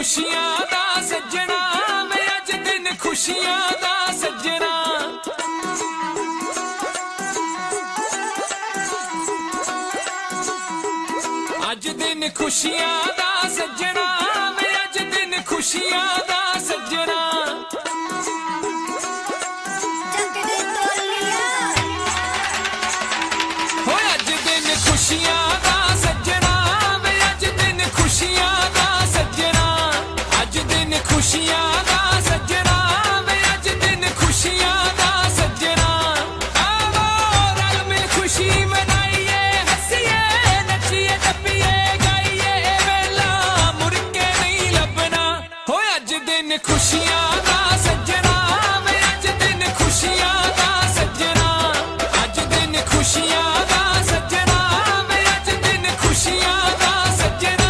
खुशियां दा सज्जना वे अज दिन खुशियां दा सज्जना अज दिन खुशियां दा सज्जना वे अज दिन खुशियां दा सज्जना हो अज दिन खुशियां दा सज्जना वे अज दिन खुशियां दा सज्जना अज दिन खुशियां दा सज्जना वे अज दिन खुशियां दा सज्जना आवो रल मिल खुशी मनाइए हंसिए नचिए टप्पिए गाइए वेला मुड़ के नहीं लभना हो अज दिन खुशियां दा सज्जना वे अज दिन खुशियां दा सज्जना अज दिन खुशियां दा सज्जना वे अज दिन खुशियां दा सज्जना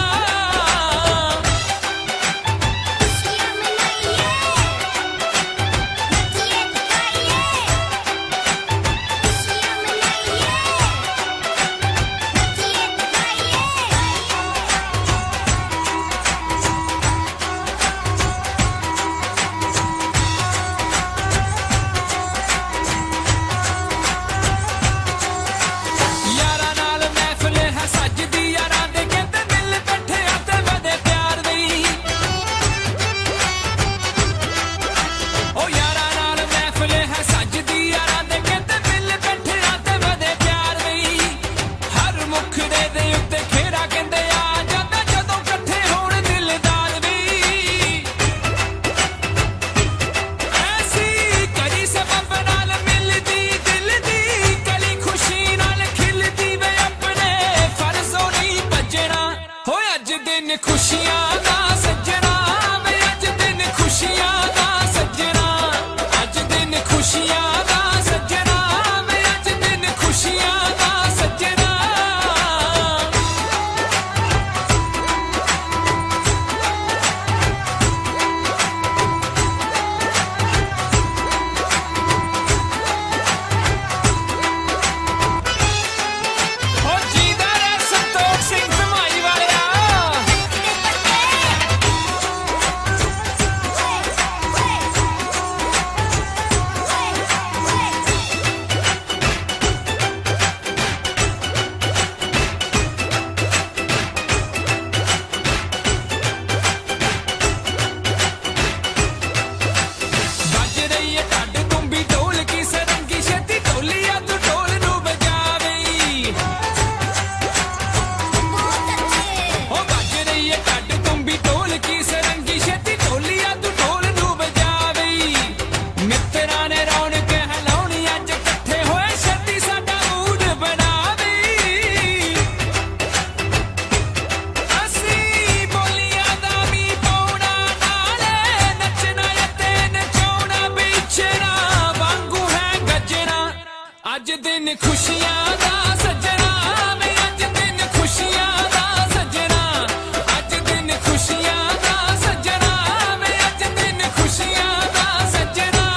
यारा नाल महफिल है सजदी यारा दे कहते दिल बैठे आते वदे प्यार दी ओ यारा नाल महफिल है सजदी यारा दे कहते दिल बैठे आते वदे प्यार दी हर मुखड़े दे उत्ते खेरा कहंदे आ जांदा जदों इकट्ठे होण दिलदार दी ऐसी करी सबब नाल मिलदी दिल दी कली खुशी नाल खिलदी वे अपने फर्जों नहीं भजना हो अज दिन खुशियां दा सज्जना वे अज दिन खुशियां दा सज्जना अज दिन खुशियां दा सज्जना वे अज दिन खुशियां दा सज्जना हो जीदा रे संतोख सिंह धमाई वालिया बज रही है ढड तुम्बी ढोल की सरंगी छेती ढोलिया तू ढोल नू बजावे ओ बज रही है ढड तुम्बी ढोल की सरंगी छेती ढोलिया तू ढोल नू बजावे मित्तरां ने रौनक हलाउणी अज इकट्ठे होए छेती साडा मूड बनावे ਅਸੀਂ ਬੋਲੀਆਂ ਦਾ ਵੀ ਪਾਉਣਾ ਨਾਲੇ ਨੱਚਣਾ ਅਤੇ ਨਚਾਉਣਾ ਵਿਛਣਾ ਵਾਂਗੂ ਹੈ ਗੱਜਣਾ ਅੱਜ ਦਿਨ ਖੁਸ਼ੀਆਂ ਦਾ ਸੱਜਣਾ ਵੇ ਅੱਜ ਦਿਨ ਖੁਸ਼ੀਆਂ ਦਾ ਸੱਜਣਾ ਅੱਜ ਦਿਨ ਖੁਸ਼ੀਆਂ ਦਾ ਸੱਜਣਾ ਵੇ ਅੱਜ ਦਿਨ ਖੁਸ਼ੀਆਂ ਦਾ ਸੱਜਣਾ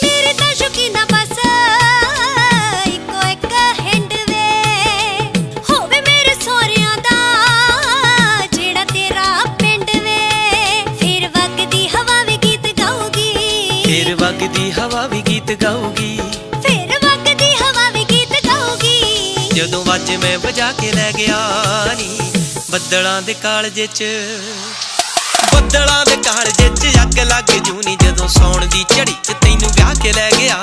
मेरे तो शौकीना बस इको एक हिंड वे होवे मेरे सोहरियां दा जेड़ा तेरा पिंड वे फिर वगदी हवा भी गीत गाऊगी फिर वगदी हवा भी गीत गाऊगी फिर वगदी हवा भी गीत गाऊगी ਜਦੋਂ ਵਾਜੇ ਮੈਂ ਵਜਾ ਕੇ ਲੈ ਗਿਆ ਨੀ ਬੱਦਲਾਂ ਦੇ ਕਾਲਜੇ 'ਚ ਬੱਦਲਾਂ ਦੇ ਕਾਲਜੇ 'ਚ ਅੱਗ ਲੱਗ ਜੂਨੀ ਜਦੋਂ ਸੌਣ ਦੀ ਝੜੀ 'ਚ ਤੈਨੂੰ ਵਿਆਹ ਕੇ ਲੈ ਗਿਆ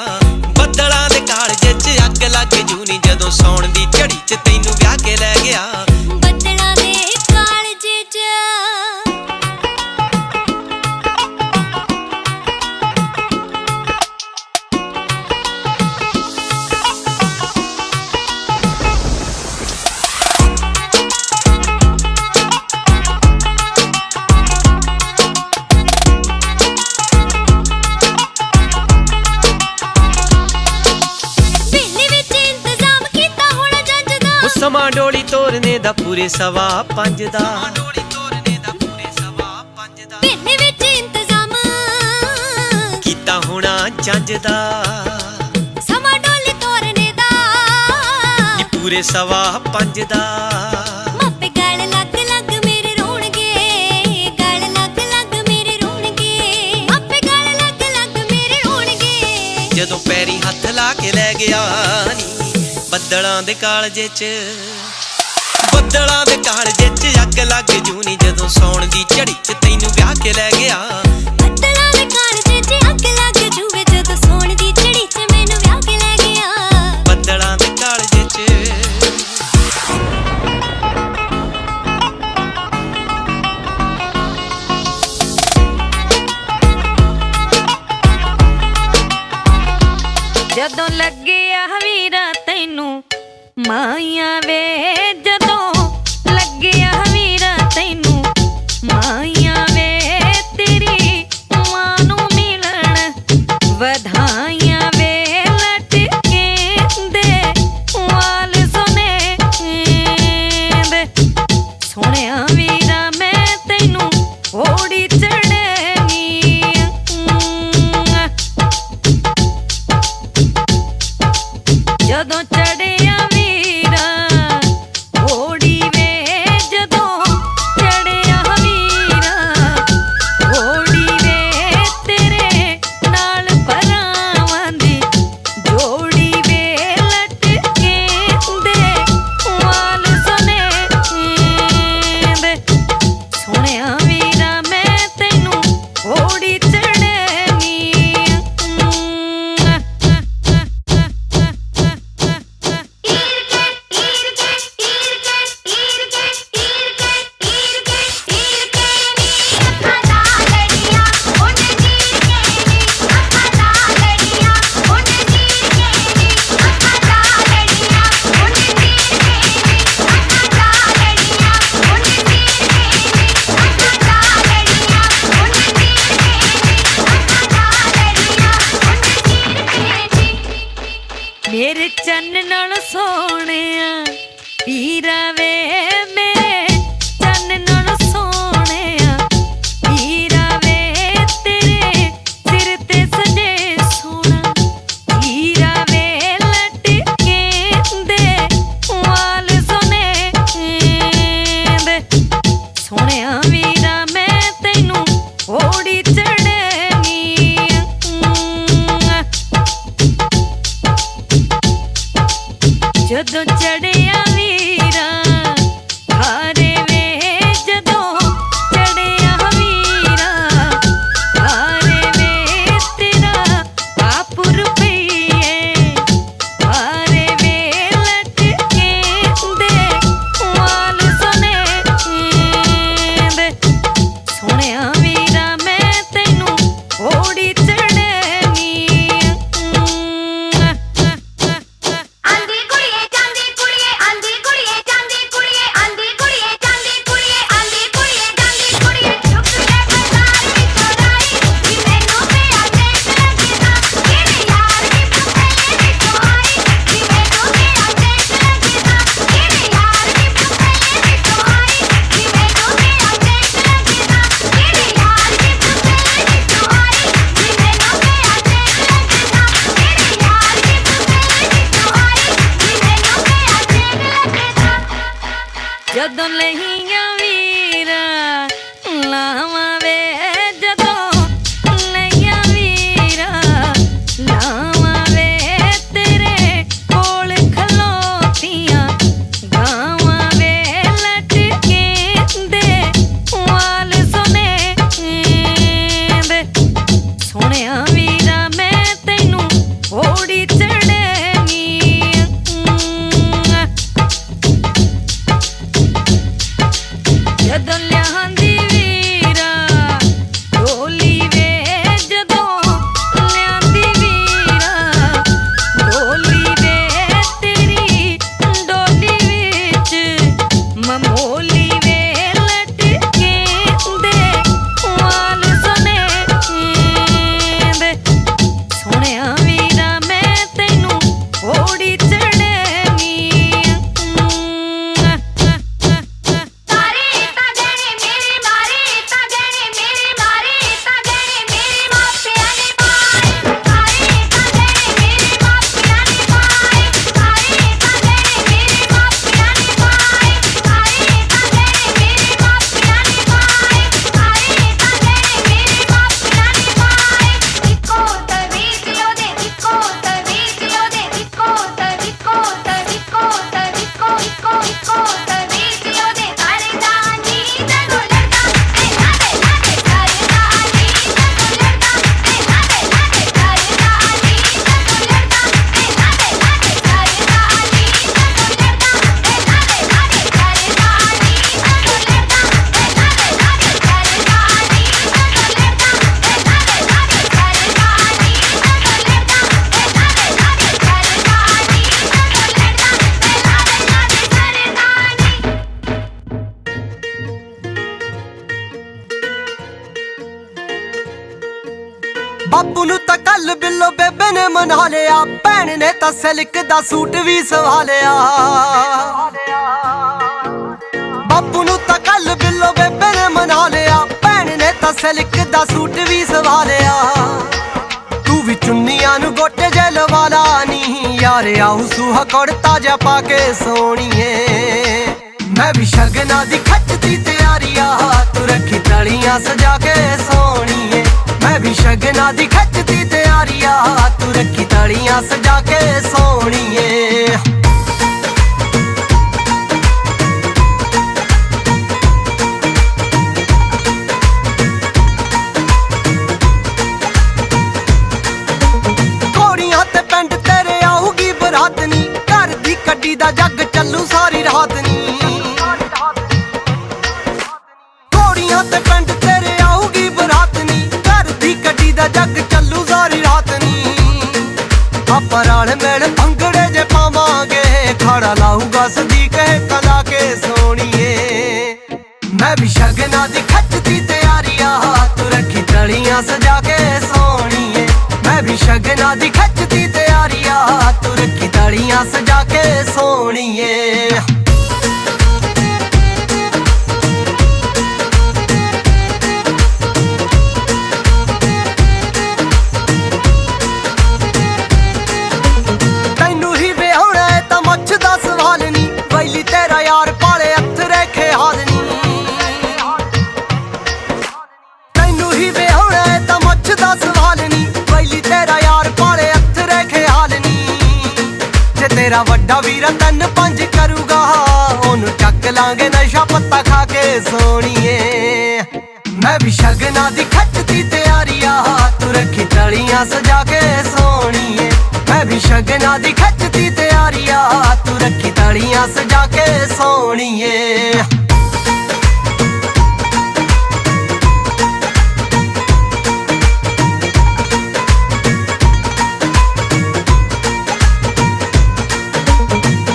ਬੱਦਲਾਂ ਦੇ ਕਾਲਜੇ 'ਚ ਅੱਗ ਲੱਗ ਜੂਨੀ ਜਦੋਂ ਸੌਣ ਦੀ ਝੜੀ 'ਚ ਤੈਨੂੰ ਵਿਆਹ ਕੇ ਲੈ ਗਿਆ ਬੱਦਲਾਂ ਦੇ ਕਾਲਜੇ 'ਚ ਸਮਾਂ ਡੋਲੀ ਤੋਰਨੇ ਦਾ ਪੂਰੇ 5:15 ਦਾ ਪਿੰਡ ਵਿੱਚ ਇੰਤਜ਼ਾਮ ਕੀਤਾ ਹੋਣਾ ਜੰਜ ਦਾ ਸਮਾਂ ਡੋਲੀ ਤੋਰਨੇ ਦਾ ਨੀ ਪੂਰੇ 5:15 ਦਾ ਮਾਪੇ ਗਲ ਲੱਗ ਲੱਗ ਮੇਰੇ ਰੋਣਗੇ ਗਲ ਲੱਗ ਲੱਗ ਮੇਰੇ ਰੋਣਗੇ ਮਾਪੇ ਗਲ ਲੱਗ ਲੱਗ ਮੇਰੇ ਰੋਣਗੇ ਜਦੋਂ ਪੈਰੀ ਹੱਥ ਲਾ ਕੇ ਲੈ ਗਿਆ ਨੀ ਬੱਦਲਾਂ ਦੇ ਕਾਲਜੇ 'ਚ ਬੱਦਲਾਂ ਦੇ ਕਾਲਜੇ 'ਚ ਅੱਗ ਲੱਗ ਜੂ ਨੀ ਜਦੋਂ ਸੌਣ ਦੀ ਝੜੀ 'ਚ ਤੈਨੂੰ ਵਿਆਹ ਕੇ ਲੈ ਗਿਆ ਬੱਦਲਾਂ ਦੇ ਕਾਲਜੇ 'ਚ ਅੱਗ ਲੱਗ ਜੂਵੇ ਜਦੋਂ ਸੌਣ ਦੀ ਝੜੀ 'ਚ ਮੈਨੂੰ ਵਿਆਹ ਕੇ ਲੈ ਗਿਆ ਬੱਦਲਾਂ ਦੇ ਕਾਲਜੇ 'ਚ ਜਦੋਂ ਲੱਗਿਆ ਵੀਰਾ ਤੈਨੂੰ ਮਾਈਆਂ ਵੇ ਜਦੋਂ ਲੱਗਿਆ ਵੀਰਾ ਤੈਨੂੰ ਮਾਈਆਂ ਵੇ ਤੇਰੀ ਮਾਂ ਨੂੰ ਮਿਲਣ ਵਧਾਈਆਂ ਵੇ ਲਟਕੇ ਦੇ ਵਾਲ ਸੁਨੇ ਦੇ ਸੋਹਣਿਆ ਵੀਰਾ ਮੈਂ ਤੈਨੂੰ ਓੜੀ ਚੜ੍ਹਨੀ ਜਦੋਂ ਚੜਿਆ ਵੀਰਾ ਓੜੀ ਵੇ ਜਦੋਂ ਚੜਿਆ ਵੀਰਾ ਓੜੀ ਵੇ ਤੇਰੇ ਨਾਲ ਪਰਾਵਾਂ ਦੀ ਜੋੜੀ ਵੇ ਲਟਕੇ ਦੇ ਵਾਲ ਸੁਨੇ ਦੇ ਸੋਹਣਿਆ ਵੀਰਾ ਮੈਂ ਤੈਨੂੰ ਓੜੀ ਚੜ੍ਹਨੀ ਮੇਰੇ ਚੰਨ ਨਾਲ ਸੋਹਣਿਆ ਵੀਰਾ ਵੇ ਮੇਰੇ ਚੰਨ ਨਾਲ ਸੋਹਣਿਆ ਵੀਰਾ ਵੇ ਤੇਰੇ ਸਿਰ ਤੇ ਸਜੇ ਸੋਹਣਾ ਵੀਰਾ ਵੇ ਲਟਕੇ ਦੇ ਵਾਲ ਸੁਨੇ ਦੇ ਸੋਹਣਿਆ ਵੀਰਾ ਮੈਂ ਤੈਨੂੰ ਓੜੀ ਚੜ੍ਹਨੀ ਜਦੋਂ ਚੜਿਆ ਵੀਰਾ ਹਾਰੇ ਵੇ ਜਦੋਂ ਚੜਿਆ ਵੀਰਾ ਹਾਰੇ ਵੇ ਤੇਰਾ ਆਪ ਰੁਪਈਏ ਹਾਰੇ ਵੇ ਲਟਕੇ ਦੇ ਵਾਲ ਸੁਨੇ ਦੇ ਸੋਹਣਿਆ ਵੀਰਾ ਮੈਂ ਤੈਨੂੰ ਓੜੀ ਚੜ੍ਹਨੀ ਆਂਦੀ ਕੁੜੀਏ ਜਾਂਦੀ ਕੁੜੀ ਬਾਪੂ ਨੂੰ ਤਾਂ ਕੱਲ ਬਿੱਲੋ ਬੇਬੇ ਨੇ ਮਨਾ ਲਿਆ, ਭੈਣ ਨੇ ਤਾਂ ਸਿਲਕ ਦਾ ਸੂਟ ਵੀ ਸਵਾ ਲਿਆ। ਬਾਪੂ ਨੂੰ ਤਾਂ ਕੱਲ ਬਿੱਲੋ ਬੇਬੇ ਨੇ ਮਨਾ ਲਿਆ, ਭੈਣ ਨੇ ਤਾਂ ਸਿਲਕ ਦਾ ਸੂਟ ਵੀ ਸਵਾ ਲਿਆ। ਤੂੰ ਵੀ ਚੁੰਨੀਆਂ ਨੂੰ ਗੋਟੇ ਜੇ ਲਵਾ ਲਾ ਨੀ ਯਾਰ, ਆਉ ਸੂਹਾ ਕੁੜਤਾ ਜਾ ਪਾ ਕੇ ਸੋਹਣੀਏ। ਮੈਂ ਵੀ ਸ਼ਗਨਾਂ ਦੀ ਖੱਚਦੀ ਤਿਆਰੀਆ, ਤੂੰ ਰੱਖੀ ਤਲੀਆਂ ਸਜਾ ਕੇ ਸੋਹਣੀਏ। ਮੈਂ ਵੀ ਸ਼ਗਨਾਂ ਦੀ ਖੱਚਦੀ ਤਿਆਰੀਆ, ਤੂੰ ਰੱਖੀ ਤਲੀਆਂ ਸਜਾ ਕੇ ਸੋਹਣੀਏ। ਘੋੜੀਆਂ ਤੇ ਪਿੰਡ ਤੇਰੇ ਆਊਗੀ ਬਰਾਤ ਨੀ, ਘਰ ਦੀ ਕੱਢੀ ਦਾ ਜੱਗ ਚੱਲੂ ਸਾਰੀ ਰਾਤ ਨੀ। ਘੋੜੀਆਂ ਤੇ ਪਿੰਡ ਤੇਰੇ ਆਊਗੀ ਬਰਾਤ ਨੀ, ਘਰ ਦੀ ਕੱਢੀ ਦਾ ਜੱਗ ਚੱਲੂ ਸਾਰੀ ਰਾਤ ਨੀ। ਆਪਾਂ ਰਲ ਮਿਲ ਭੰਗੜੇ ਜੇ ਪਾਵਾਂਗੇ, ਖੜਾ ਲਾਊਗਾ ਸਦੀਕ ਕਲਾ ਕੇ ਸੋਹਣੀਏ। ਮੈਂ ਵੀ ਸ਼ਗਨਾਂ ਦੀ ਖੱਚਦੀ ਤਿਆਰੀਆ, ਤੂੰ ਰੱਖੀ ਤਲੀਆਂ ਸਜਾ ਕੇ ਸੋਹਣੀਏ। ਮੈਂ ਵੀ ਸ਼ਗਨਾਂ ਦੀ ਖੱਚਦੀ ਤਿਆਰੀਆ, ਤੂੰ ਰੱਖੀ ਤਲੀਆਂ ਸਜਾ ਕੇ ਸੋਹਣੀਏ। ਤੈਨੂੰ ਹੀ ਵਿਆਹੁਣਾ ਏ ਤਾਂ ਮੁੱਛ ਦਾ ਸਵਾਲ ਨੀ, ਵੈਲੀ ਤੇਰਾ ਯਾਰ ਪਾਲੇ ਹੱਥ ਰੇਖੇ ਹਾਲ ਨੀ। ਤੈਨੂੰ ਹੀ ਵਿਆਹੁਣਾ ਏ ਤਾਂ ਮੁੱਛ ਦਾ ਸਵਾਲ ਨੀ, ਵੈਲੀ ਤੇਰਾ ਯਾਰ ਪਾਲੇ ਹੱਥ ਰੇਖੇ ਹਾਲ ਨੀ। ਜੇ ਤੇਰਾ ਵੱਡਾ ਵੀਰ 3-5 ਕਰੂਗਾ, ਉਹਨੂੰ ਚੱਕ ਲਾਂਗੇ ਨਸ਼ਾ ਪੱਤਾ ਖਾ ਕੇ ਸੋਹਣੀਏ। ਮੈਂ ਵੀ ਸ਼ਗਨਾਂ ਦੀ ਖੱਚਦੀ ਤਿਆਰੀਆ, ਤੂੰ ਰੱਖੀ ਤਲੀਆਂ ਸਜਾ ਕੇ ਸੋਹਣੀਏ। ਮੈਂ ਵੀ ਸ਼ਗਨਾਂ ਦੀ ਖੱਚਦੀ ਤਿਆਰੀਆ, ਤੂੰ ਰੱਖੀ ਤਲੀਆਂ ਸਜਾ ਕੇ ਸੋਹਣੀਏ।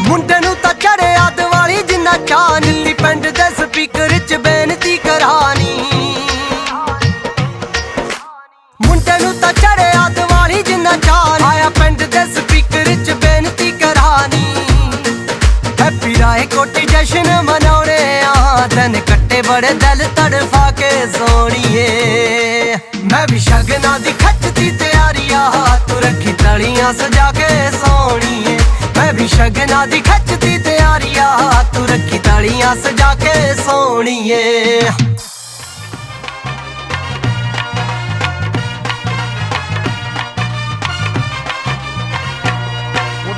ਮੁੰਡੇ ਨੂੰ ਤਾਂ ਚੜਿਆ ਦਿਵਾਲੀ ਜਿੰਨਾ ਚਾਅ ਨੀ, ਪਿੰਡ ਦੇ ਸਪੀਕਰ 'ਚ ਬੇਨਤੀ ਕਰਾਨੀ। ਮੁੰਡੇ ਨੂੰ ਤਾਂ ਚੜਿਆ ਦਿਵਾਲੀ ਜਿੰਨਾ ਚਾਅ, ਆਇਆ ਪਿੰਡ ਦੇ ਸਪੀਕਰ 'ਚ ਬੇਨਤੀ ਕਰਾਨੀ। ਹੈਪੀ ਰਾਏ ਕੋਟੀ ਜਸ਼ਨ ਮਨਾਉਣੇ ਆ, ਦਿਨ ਕੱਟੇ ਬੜੇ ਦਿਲ ਤੜਫਾ ਕੇ ਸੋਹਣੀਏ। ਮੈਂ ਵੀ ਸ਼ਗਨਾਂ ਦੀ ਖੱਚਦੀ ਤਿਆਰੀਆ, ਤੂੰ ਰੱਖੀ ਤਲੀਆਂ ਸਜਾ ਕੇ ਸੋਹਣੀਏ। ਮੈਂ ਵੀ ਸ਼ਗਨਾਂ ਦੀ ਖੱਚਦੀ ਤਿਆਰੀਆ, ਤੂੰ ਰੱਖੀ ਤਲੀਆਂ ਸਜਾ ਕੇ ਸੋਹਣੀਏ।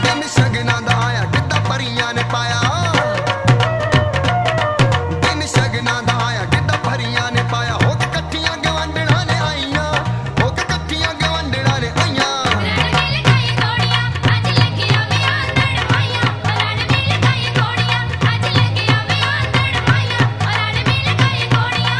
ਦਿਨ ਸ਼ਗਨਾਂ ਦਾ ਆਇਆ ਗਿੱਧਾ ਭਰੀਆਂ ਨੇ ਪਾਇਆ। ਦਿਨ ਸ਼ਗਨਾਂ ਦਾ ਆਇਆ ਗਿੱਧਾ ਭਰੀਆਂ ਨੇ ਪਾਇਆ। ਹੋ ਕੇ ਇਕੱਠੀਆਂ ਗਵਾਂਢਣਾਂ ਨੇ ਆਈਆਂ, ਹੋ ਕੇ ਇਕੱਠੀਆਂ ਗਵਾਂਢਣਾਂ ਨੇ ਆਈਆਂ। ਰਣ ਮਿਲ ਗਏ ਘੋੜੀਆਂ, ਅੱਜ ਲੱਗੀਆਂ ਵੀ ਆਂਦਣ ਮਾਈਆਂ। ਰਣ ਮਿਲ ਗਏ ਘੋੜੀਆਂ, ਅੱਜ ਲੱਗੀਆਂ ਵੀ ਆਂਦਣ ਮਾਈਆਂ। ਰਣ ਮਿਲ ਗਏ ਘੋੜੀਆਂ,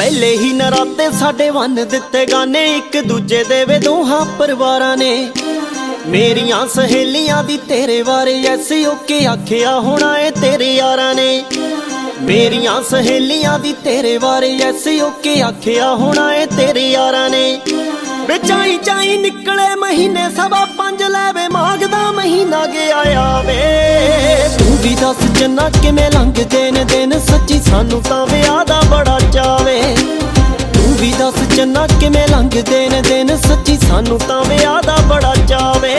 ਪਹਿਲੇ ਹੀ ਨਰਾਤੇ ਸਾਡੇ ਵੰਨ ਦਿੱਤੇ ਗਾਨੇ, ਇੱਕ ਦੂਜੇ ਦੇ ਵੇ ਦੋਹਾਂ ਪਰਿਵਾਰਾਂ ਨੇ। ਮੇਰੀਆਂ ਸਹੇਲੀਆਂ ਦੀ ਤੇਰੇ ਬਾਰੇ ਐਸੀ ਓਕੇ ਆਖਿਆ ਹੋਣਾ ਏ ਤੇਰੇ ਯਾਰਾਂ ਨੇ। ਮੇਰੀਆਂ ਸਹੇਲੀਆਂ ਦੀ ਤੇਰੇ ਬਾਰੇ ਐਸੀ ਓਕੇ ਆਖਿਆ ਹੋਣਾ ਏ ਤੇਰੇ ਯਾਰਾਂ ਨੇ। ਵੇ ਚਾਈ ਚਾਈ ਨਿਕਲੇ ਮਹੀਨੇ 5.5 ਲੈਵੇ ਮਾਘ ਦਾ ਮਹੀਨਾ ਗਿਆ ਆਵੇ। ਤੂੰ ਵੀ ਦੱਸ ਜੰਨਾ ਕਿਵੇਂ ਲੰਘਦੇ ਨੇ ਦਿਨ, ਸੱਚੀ ਸਾਨੂੰ ਤਾਂ ਵਿਆਹ ਦਾ ਬੜਾ ਚਾਵੇ। ਤੂੰ ਵੀ ਦੱਸ ਜੰਨਾ ਕਿਵੇਂ ਲੰਘਦੇ ਨੇ ਦਿਨ, ਸੱਚੀ ਸਾਨੂੰ ਤਾਂ ਵਿਆਹ ਦਾ ਬੜਾ ਚਾਵੇ।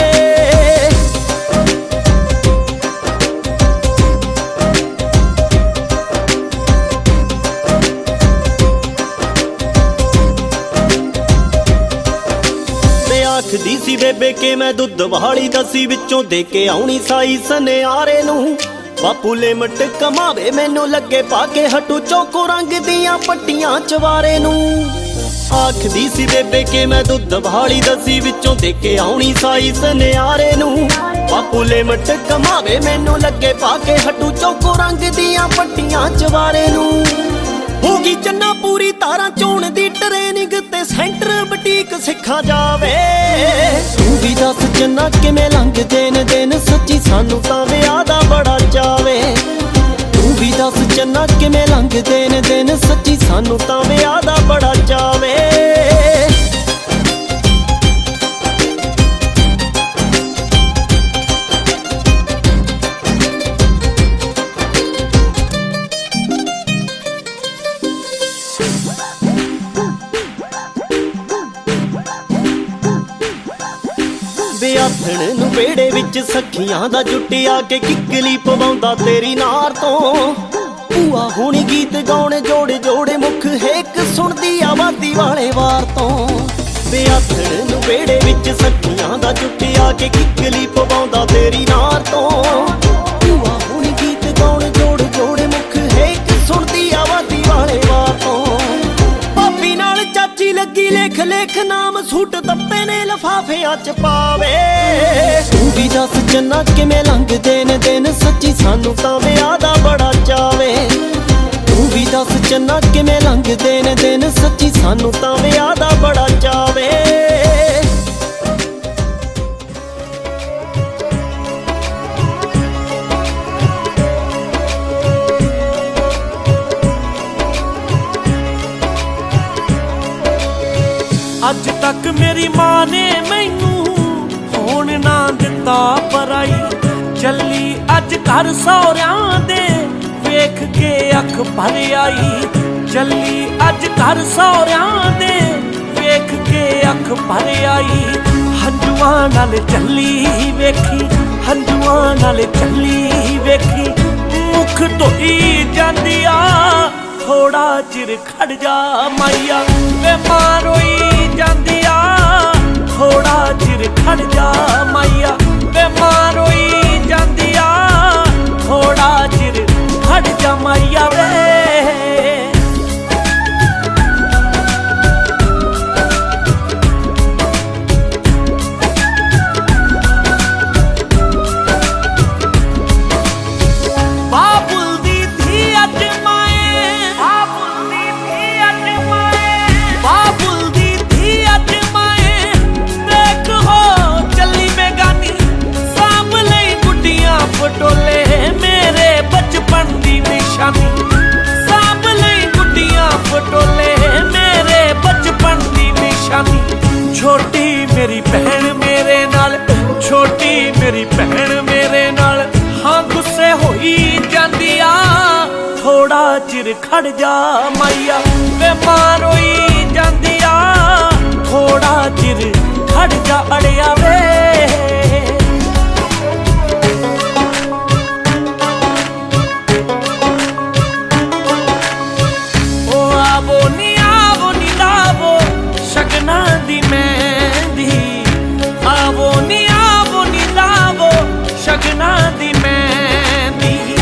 ਆਖਦੀ ਸੀ ਬੇਬੇ ਕਿ ਮੈਂ ਦੁੱਧ ਵਾਲੀ ਦਸੀ ਵਿੱਚੋਂ ਦੇ ਕੇ ਆਉਣੀ ਸਾਈ ਸਨਿਆਰੇ ਨੂੰ। ਬਾਪੂ ਲਿਮਟ ਕਮਾਵੇ ਮੈਨੂੰ ਲੱਗੇ ਪਾ ਕੇ ਹਟੂ ਚੌਕੋ ਰੰਗ ਦੀਆਂ ਪੱਟੀਆਂ ਚਵਾਰੇ ਨੂੰ। ਆਖਦੀ ਸੀ ਬੇਬੇ ਕਿ ਮੈਂ ਦੁੱਧ ਵਾਲੀ ਦਸੀ ਵਿੱਚੋਂ ਦੇ ਕੇ ਆਉਣੀ ਸਾਈ ਸਨਿਆਰੇ ਨੂੰ। ਬਾਪੂ ਲਿਮਟ ਕਮਾਵੇ ਮੈਨੂੰ ਲੱਗੇ ਪਾ ਕੇ ਹਟੂ ਚੌਕੋ ਰੰਗ ਦੀਆਂ ਪੱਟੀਆਂ ਚਵਾਰੇ ਨੂੰ। ਹੋ ਗਈ ਚੰਨਾ ਪੂਰੀ ਤਾਰਾਂ ਚੋਣ ਦੀ ਟ੍ਰੇਨਿੰਗ ਤੇ ਸੈਂਟਰ ਬੁਟੀਕ ਸਿੱਖਾ ਜਾਵੇ। ਤੂੰ ਵੀ ਦੱਸ ਚੰਨਾ ਕਿਵੇਂ ਲੰਘਦੇ ਨੇ ਦਿਨ, ਸੱਚੀ ਸਾਨੂੰ ਤਾਂ ਵਿਆਹ ਦਾ ਬੜਾ ਚਾਵੇ। ਤੂੰ ਵੀ ਦੱਸ ਚੰਨਾ ਕਿਵੇਂ ਲੰਘਦੇ ਨੇ ਦਿਨ, ਸੱਚੀ ਸਾਨੂੰ ਤਾਂ ਵਿਆਹ ਦਾ ਬੜਾ ਚਾਵੇ। ਵਿਆਥਣ ਨੂੰ ਵਿਹੜੇ ਵਿੱਚ ਸਖੀਆਂ ਦਾ ਜੁੱਟਿਆ ਕੇ ਕਿੱਕਲੀ ਪਵਾਉਂਦਾ ਤੇਰੀ ਨਾਰ ਤੋਂ। ਭੂਆ ਹੁਣੀ ਗੀਤ ਗਾਉਣੇ ਜੋੜੇ ਜੋੜੇ ਮੁਖ ਹੇਕ ਸੁਣਦੀ ਆਵਾਦੀ ਵਾਲੇ ਵਾਰ ਤੋਂ। ਵਿਆਥਣ ਨੂੰ ਵਿਹੜੇ ਵਿੱਚ ਸਖੀਆਂ ਦਾ ਜੁੱਟਿਆ ਕੇ ਕਿੱਕਲੀ ਪਵਾਉਂਦਾ ਤੇਰੀ ਨਾਰ ਤੋਂ। ਭੂਆ ਹੁਣੀ ਗੀਤ ਗਾਉਣੇ ਜੋੜੇ ਜੋੜੇ ਮੁਖ ਹੇਕ ਸੁਣਦੀ ਆਵਾਦੀ ਵਾਲੇ ਵਾਰ ਤੋਂ। ਭਾਬੀ ਨਾਲ ਚਾਚੀ ਲੱਗੀ ਲੇਖ ਲੇਖ ਨਾਮ ਸੂਟ ਦੱਪੇ ਨੇ ਲਫਾਫਿਆਂ ਚ ਪਾਵੇ। ਤੂੰ ਵੀ ਦੱਸ ਜੰਨਾ ਕਿਵੇਂ ਲੰਘਦੇ ਨੇ ਦਿਨ, ਸੱਚੀ ਸਾਨੂੰ ਤਾਂ ਵਿਆਹ ਦਾ ਬੜਾ ਚਾਵੇ। ਤੂੰ ਵੀ ਦੱਸ ਜੰਨਾ ਕਿਵੇਂ ਲੰਘਦੇ ਨੇ ਦਿਨ, ਸੱਚੀ ਸਾਨੂੰ ਤਾਂ ਵਿਆਹ ਦਾ ਬੜਾ ਚਾਵੇ। ਅੱਜ ਤੱਕ ਮੇਰੀ ਮਾਂ ਨੇ ਮੈਨੂੰ ਹੋਣ ਨਾ ਦਿੱਤਾ ਪਰਾਈ। ਚੱਲੀ ਅੱਜ ਘਰ ਸਹੁਰਿਆਂ ਦੇ ਵੇਖ ਕੇ ਅੱਖ ਭਰ ਆਈ। ਚੱਲੀ ਅੱਜ ਘਰ ਸਹੁਰਿਆਂ ਦੇ ਵੇਖ ਕੇ ਅੱਖ ਭਰ ਆਈ। ਹੰਝੂਆਂ ਨਾਲ ਚੱਲੀ ਵੇਖੀ, ਹੰਝੂਆਂ ਨਾਲ ਚੱਲੀ ਵੇਖੀ। ਮੁਖ ਧੋਈ ਜਾਂਦੀ ਆ ਥੋੜਾ ਚਿਰ ਖੜ ਜਾ ਮਾਈਆ। ਵੇ ਮਾਂ ਰੋਈ ਜਾਂਦੀ ਆ ਥੋੜਾ ਚਿਰ ਖੜ ਜਾ ਮਾਈਆ। ਵੇ ਮਾਂ ਰੋਈ ਜਾਂਦੀ ਆ ਥੋੜਾ ਚਿਰ ਖੜ ਜਾ ਮਾਈਆ ਵੇ। ਪਟੋਲੇ ਮੇਰੇ ਬਚਪਨ ਦੀ ਨਿਸ਼ਾਨੀ। ਸਾਂਭ ਲਈ ਗੁੱਡੀਆਂ ਪਟੋਲੇ ਮੇਰੇ ਬਚਪਨ ਦੀ ਨਿਸ਼ਾਨੀ। ਛੋਟੀ ਮੇਰੀ ਭੈਣ ਮੇਰੇ ਨਾਲ, ਛੋਟੀ ਮੇਰੀ ਭੈਣ ਮੇਰੇ ਨਾਲ। ਹਾਂ ਗੁੱਸੇ ਹੋਈ ਜਾਂਦੀ ਆ ਥੋੜਾ ਚਿਰ ਖੜ ਜਾ ਮਾਈਆ। ਵੇ ਮਾਂ ਰੋਈ ਜਾਂਦੀ ਆ ਥੋੜਾ ਚਿਰ ਖੜ ਜਾ ਅੜਿਆ ਵੇ। ਸ਼ਗਨਾਂ ਦੀ ਮਹਿੰਦੀ ਆਵੋ ਨੀ ਲਾਵੋ ਸ਼ਗਨਾਂ ਦੀ ਮਹਿੰਦੀ।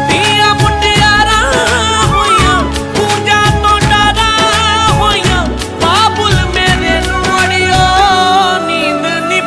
ਧੀਆਂ ਮੁਟਿਆਰਾਂ ਹੋਈਆਂ ਪੂਜਾ ਤੋਂ ਡਰਾਂ ਹੋਈਆਂ। ਬਾਬੁਲ ਮੇਰੇ ਨੂੰ ਅੜਿਓ ਨੀਂਦ ਨੀ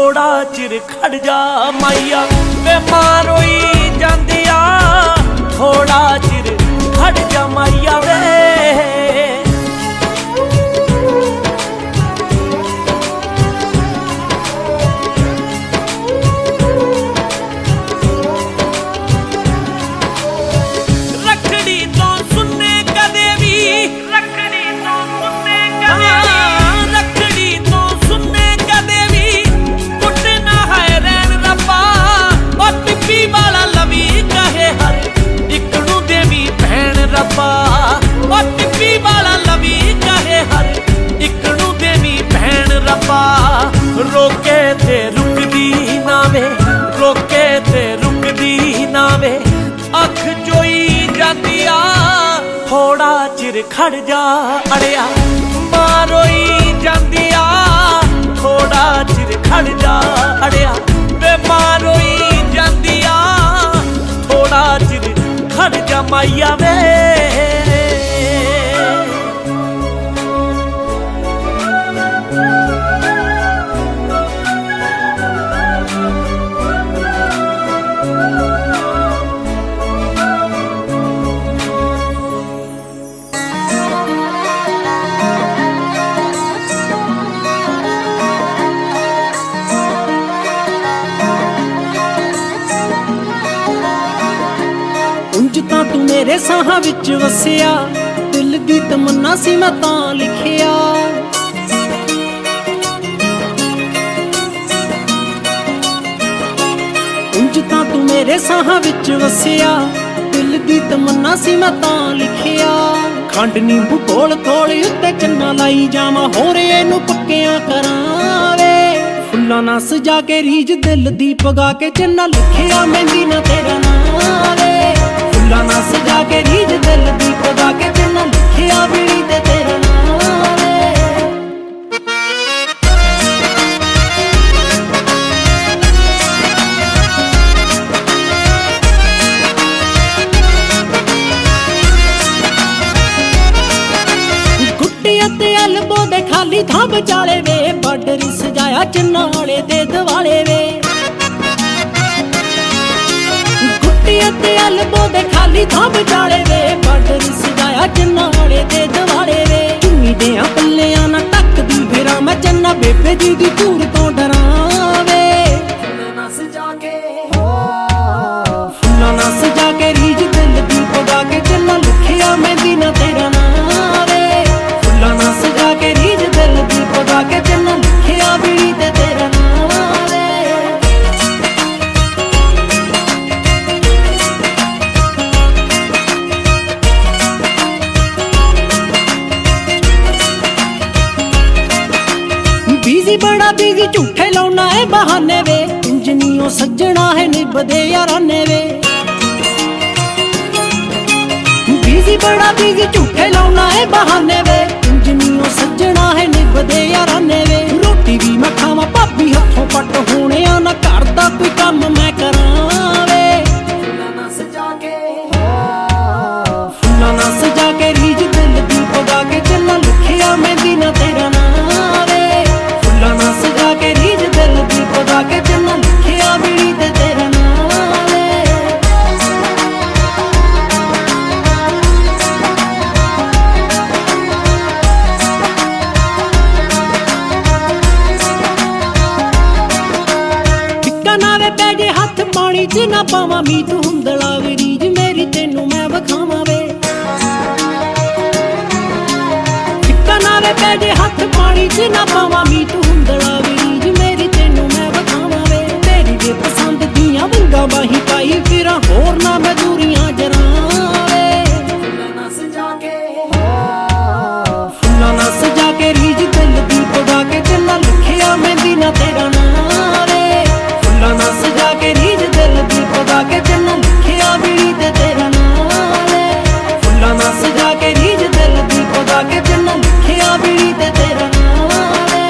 ਥੋੜਾ ਚਿਰ ਖੜ ਜਾ ਮਾਈਆ ਵੇ ਮਾਂ ਰੋਈ ਜਾਂਦੀ ਆ ਥੋੜਾ ਚਿਰ ਖੜ ਜਾ ਮਾਈਆ ਵੇ ਰੋਕੇ ਤੇ ਰੁਕਦੀ ਨਾ ਵੇ ਰੋਕੇ ਤੇ ਰੁਕਦੀ ਨਾ ਵੇ ਅੱਖ ਜੋਈ ਜਾਂਦੀ ਆ ਥੋੜਾ ਚਿਰ ਖੜ ਜਾ ਅੜਿਆ ਮਾਂ ਰੋਈ ਜਾਂਦੀ ਆ ਥੋੜਾ ਚਿਰ ਖੜ ਜਾ ਅੜਿਆ ਵੇ ਮਾਂ ਰੋਈ ਜਾਂਦੀ ਆ ਥੋੜਾ ਚਿਰ ਖੜ ਜਾ ਮਾਈਆ ਵੇ ਤਾਂ ਤੂੰ ਮੇਰੇ ਸਾਹਾਂ ਵਿੱਚ ਵਸਿਆ ਦਿਲ ਦੀ ਤਮੰਨਾ ਸੀ ਮੈਂ ਤਾਂ ਲਿਖਿਆ ਉਂਝ ਤਾਂ ਤੂੰ ਮੇਰੇ ਸਾਹਾਂ ਵਿੱਚ ਵਸਿਆ ਦਿਲ ਦੀ ਤਮੰਨਾ ਸੀ ਮੈਂ ਤਾਂ ਲਿਖਿਆ ਖੰਡ ਨਿੰਬੂ ਕੋਲ ਕੋਲ ਉੱਤੇ ਚੰਨਾ ਲਾਈ ਜਾਵਾਂ ਹੋਰ ਇਹਨੂੰ ਪੱਕਿਆਂ ਕਰਾਂ ਵੇ ਫੁੱਲਾਂ ਨਾਲ ਸਜਾ ਕੇ ਰੀਝ ਦਿਲ ਦੀ ਪਗਾ ਕੇ ਚੰਨਾ ਲਿਖਿਆ ਮਹਿੰਦੀ ਨਾ ਤੇਰਾ ਨਾਂ ਵੇ ਫੁੱਲਾਂ ਨਾਲ ਸਜਾ ਕੇ ਰੀਝ ਦਿਲ ਦੀ ਪਗਾ ਕੇ ਚੰਨਾ ਲਿਖਿਆ ਵੀੜੀ ਤੇ ਤੇਰਾ ਨਾਂ ਵੇ ਗੁੱਟੀਆਂ ਤੇ ਐਲਬੋ ਦੇ ਖਾਲੀ ਥਾਂ ਵਿਚਾਲੇ ਵੇ ਬਾਰਡਰ ਸਜਾਇਆ ਚੰਨਾ ਵਾਲੇ ਦੇ ਦਿਵਾਲੇ ਵੇ ਤੇ ਐਲਬੋ ਦੇ ਖਾਲੀ ਥਾਂ ਵਿਚਾਲੇ ਵੇ ਬਾਰਡਰ ਸਜਾਇਆ ਚੰਨਾ ਵਾਲੇ ਦੇ ਦਿਵਾਲੇ ਵੇ ਚੁੰਨੀ ਦੇ ਪੱਲਿਆਂ ਨਾਲ ਟੱਕਦੀ ਫਿਰਾਂ ਮੈਂ ਚੰਨਾ ਬੇਬੇ ਜੀ ਦੀ ਧੂੜ ਤੋਂ ਡਰਾਂ ਵੇ ਫੁੱਲਾਂ ਨਾਲ ਸਜਾ ਕੇ ਫੁੱਲਾਂ ਨਾਲ ਸਜਾ ਕੇ ਰੀਝ ਦਿਲ ਦੀ ਪਗਾ ਕੇ ਚੰਨਾ ਲਿਖਿਆ ਮਹਿੰਦੀ ਨਾ ਤੇਰਾ ਨਾਂ ਵੇ ਫੁੱਲਾਂ ਨਾਲ ਸਜਾ ਕੇ ਰੀਝ ਦਿਲ ਦੀ ਪਗਾ ਕੇ ਚੰਨਾ ਲਿਖਿਆ ਵੀੜੀ ਤੇ ਤੇਰਾ ਨਾਂ ਵੇ ਬੀਜ਼ੀ ਬੜਾ ਬੀਜ਼ੀ ਝੂਠੇ ਲਾਉਣਾ ਏ ਬਹਾਨੇ ਵੇ ਇੰਜਨੀਓ ਸੱਜਣਾ ਹੈ ਨਿਭਦੇ ਯਾਰਾਨੇ ਵੇ ਬੀਜ਼ੀ ਬੜਾ ਬੀਜ਼ੀ ਝੂਠੇ ਲਾਉਣਾ ਏ ਬਹਾਨੇ ਵੇ ਇੰਜਨੀਓ ਸੱਜਣਾ ਹੈ ਨਿਭਦੇ ਯਾਰਾਨੇ ਵੇ ਰੋਟੀ ਵੀ ਮੈਂ ਖਾਵਾਂ ਭਾਬੀ ਹੱਥੋਂ ਪੱਟ ਹੋਣਿਆ ਨਾ ਘਰ ਦਾ ਕੋਈ ਕੰਮ ਮੈਂ ਕਰਾਂ ਵੇ ਫੁੱਲਾਂ ਨਾਲ ਸਜਾ ਕੇ ਫੁੱਲਾਂ ਨਾਲ ਸਜਾ ਕੇ ਰੀਝ ਦਿਲ ਦੀ ਪਗਾ ਕੇ ਚੰਨਾ ਲਿਖਿਆ ਮਹਿੰਦੀ ਨਾ ਤੇਰਾ ਨਾਂ ਵੇ ਫੁੱਲਾਂ ਨਾਲ ਸਜਾ ਕੇ ਰੀਝ ਦਿਲ ਦੀ ਪਗਾ ਕੇ ਚੰਨਾ ਲਿਖਿਆ ਵੀੜੀ ਤੇ ਤੇਰਾ ਨਾਂ ਵੇ ਟਿੱਕਾ ਨਾ ਵੇ ਪੈ ਜੇ ਹੱਥ ਪਾਣੀ ਚ ਨਾ ਪਾਵਾਂ ਮੀਤ ਹੁੰਦਲਾ ਵੀ ਰੀਝ ਮੇਰੀ ਤੈਨੂੰ ਮੈਂ ਵਿਖਾਵਾਂ ਵੇ ਟਿੱਕਾ ਨਾ ਵੇ ਪੈ ਜੇ ਹੱਥ ਪਾਣੀ ਚ ਨਾ ਪਾਵਾਂ ਮੀਤ ਹੁੰਦਲਾ ਵੀ ਰੀਝ ਮੇਰੀ ਤੈਨੂੰ ਮੈਂ ਵਿਖਾਵਾਂ ਵੇ ਤੇਰੀ ਦੇ ਪਸੰਦ ਦੀਆਂ ਵੰਗਾਂ ਬਾਹੀਂ ਪਾਈ ਫਿਰਾਂ ਹੋਰ ਨਾ ਮੈਂ ਦੂਰੀਆਂ ਜਰਾਂ ਵੇ ਫੁੱਲਾਂ ਨਾਲ ਸਜਾ ਕੇ ਫੁੱਲਾਂ ਨਾਲ ਸਜਾ ਕੇ ਰੀਝ ਦਿਲ ਦੀ ਪਗਾ ਕੇ ਚੰਨਾ ਲਿਖਿਆ ਮਹਿੰਦੀ ਨਾ ਤੇਰਾ ਨਾਂ ਵੇ ਫੁੱਲਾਂ ਨਾਲ ਸਜਾ ਕੇ ਰੀਝ ਦਿਲ ਦੀ ਪਗਾ ਕੇ ਚੰਨਾ ਲਿਖਿਆ ਵੀੜੀ ਤੇ ਤੇਰਾ ਨਾਂ ਵੇ ਫੁੱਲਾਂ ਨਾਲ ਸਜਾ ਕੇ ਰੀਝ ਦਿਲ ਦੀ ਪਗਾ ਕੇ ਚੰਨਾ ਲਿਖਿਆ ਵੀੜੀ ਤੇ ਤੇਰਾ ਨਾਂ ਵੇ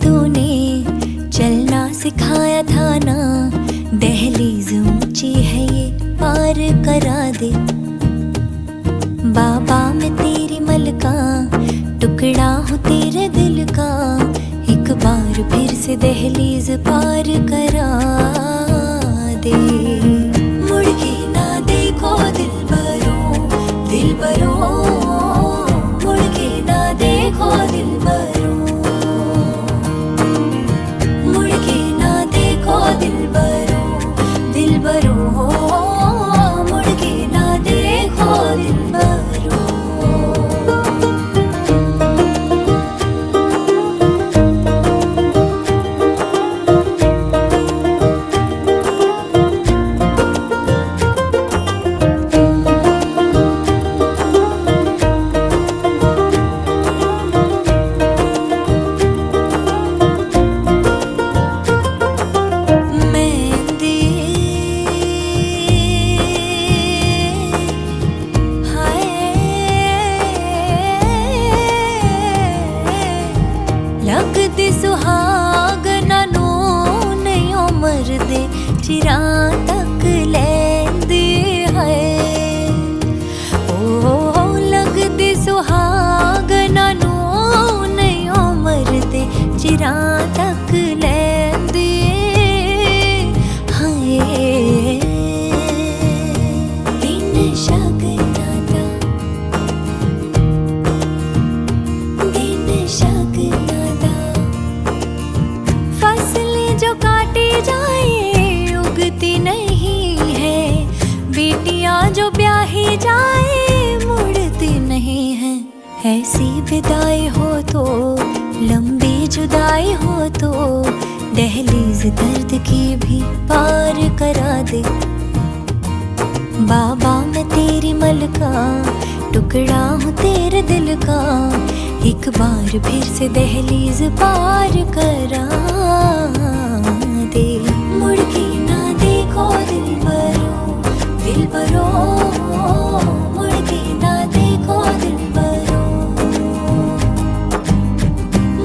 तूने चलना सिखाया था ना, दहलीज ऊंची है ये पार करा दे। बाबा मैं तेरी मलका, टुकड़ा हूँ तेरे दिल का, एक बार फिर से दहलीज पार करा दे। मुड़ के ना देखो दिलबरों, दिलबरों, मुड़ के ना देखो दिलबरों, मुड़ के ना देखो दिलबरों, दिलबरों, मुड़ के ना देखो दिलबरों। लगदी सुहागना नू नहीं उमर दे चिरां तक लैंदी है। ओ लगदी सुहागना नू नहीं उमर दे चिरां तक लैंदी है। दिन शगना दा, दिन शगना दा, फसलें जो काटी जाए उगती नहीं है, बेटियां जो ब्याही जाए मुड़ती नहीं है। ऐसी विदाई हो तो, लंबी जुदाई हो तो, दहलीज दर्द की भी पार करा दे। बाबा मैं तेरी मलका, टुकड़ा हूँ तेरे दिल का, एक बार फिर से दहलीज पार करा दे। मुड़ के ना देखो दिलबरों, दिलबरों, मुड़ के ना देखो दिलबरों,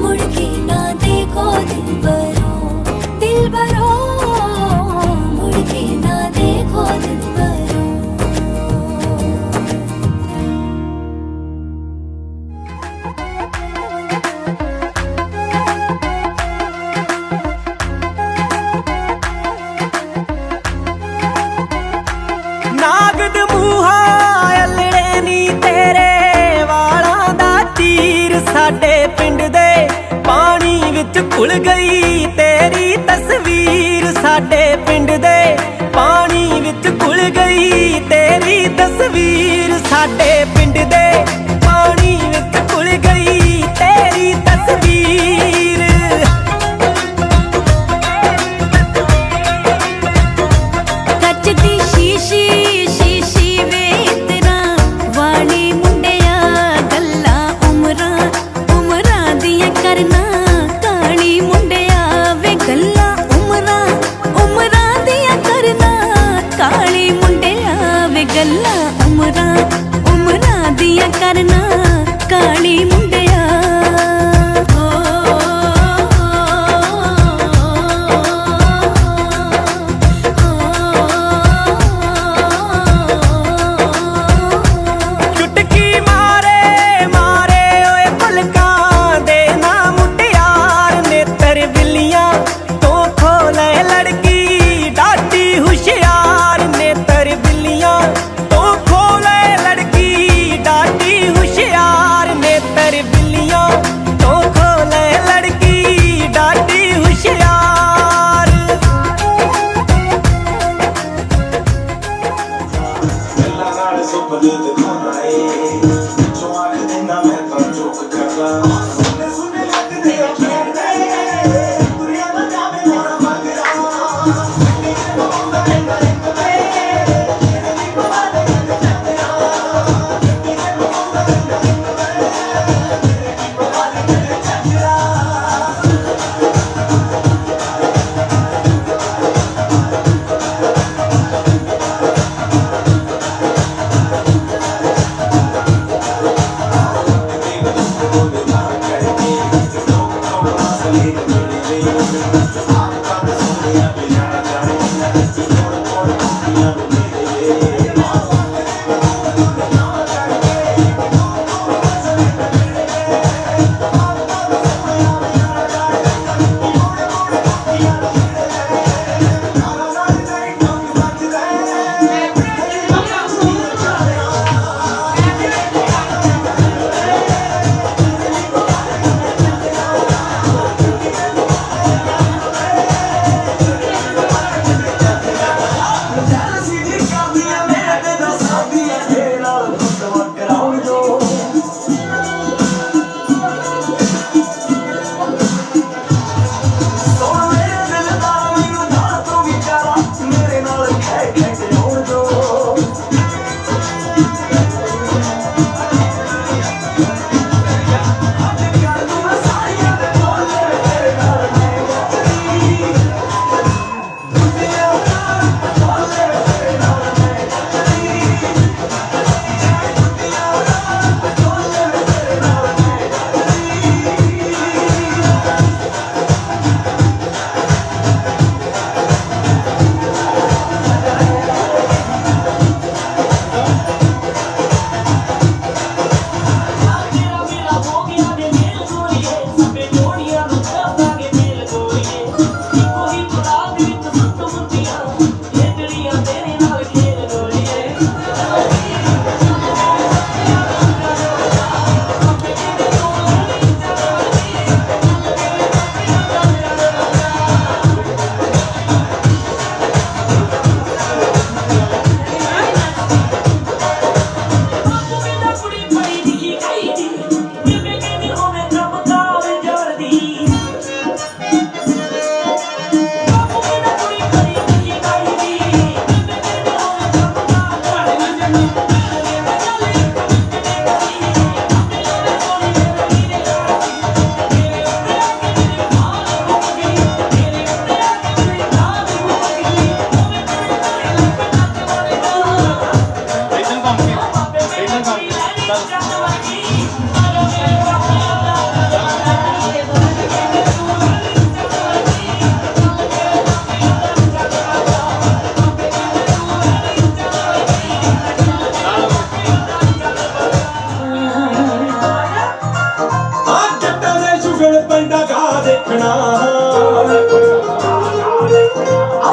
मुड़ के ना देखो दिलबरों, दिलबरों, मुड़ के ना देखो दिलबरों। ਨਾਗਦ ਮੂਹਾ ਅਲੜੇ ਨੀ ਤੇਰੇ ਵਾਲਾਂ ਦਾ ਤੀਰ, ਸਾਡੇ ਪਿੰਡ ਦੇ ਪਾਣੀ ਵਿੱਚ ਘੁਲ ਗਈ ਤੇਰੀ ਤਸਵੀਰ, ਸਾਡੇ ਪਿੰਡ ਦੇ ਪਾਣੀ ਵਿੱਚ ਘੁਲ ਗਈ ਤੇਰੀ ਤਸਵੀਰ, ਸਾਡੇ ਪਿੰਡ ਦੇ ਪਾਣੀ ਵਿੱਚ ਘੁਲ ਗਈ ਤੇਰੀ ਤਸਵੀਰ। ਕੱਚ ਦੀ ਸ਼ੀਸ਼ੀ ਸ਼ੀਸ਼ੀ ਵੇ ਤੇਰਾ ਵਾਲੀ ਮੁੰਡਿਆ, ਗੱਲਾਂ ਉਮਰਾਂ ਉਮਰਾਂ ਦੀਆਂ ਕਰਨਾ ਕਾਣੀ ਮੁੰਡਿਆ ਵੇ, ਗੱਲਾਂ ਉਮਰਾਂ ਉਮਰਾਂ ਦੀਆਂ ਕਰਨਾ ਕਾਲੀ ਮੁੰਡਿਆ ਵੇ, ਗੱਲਾਂ ਉਮਰਾਂ ਉਮਰਾਂ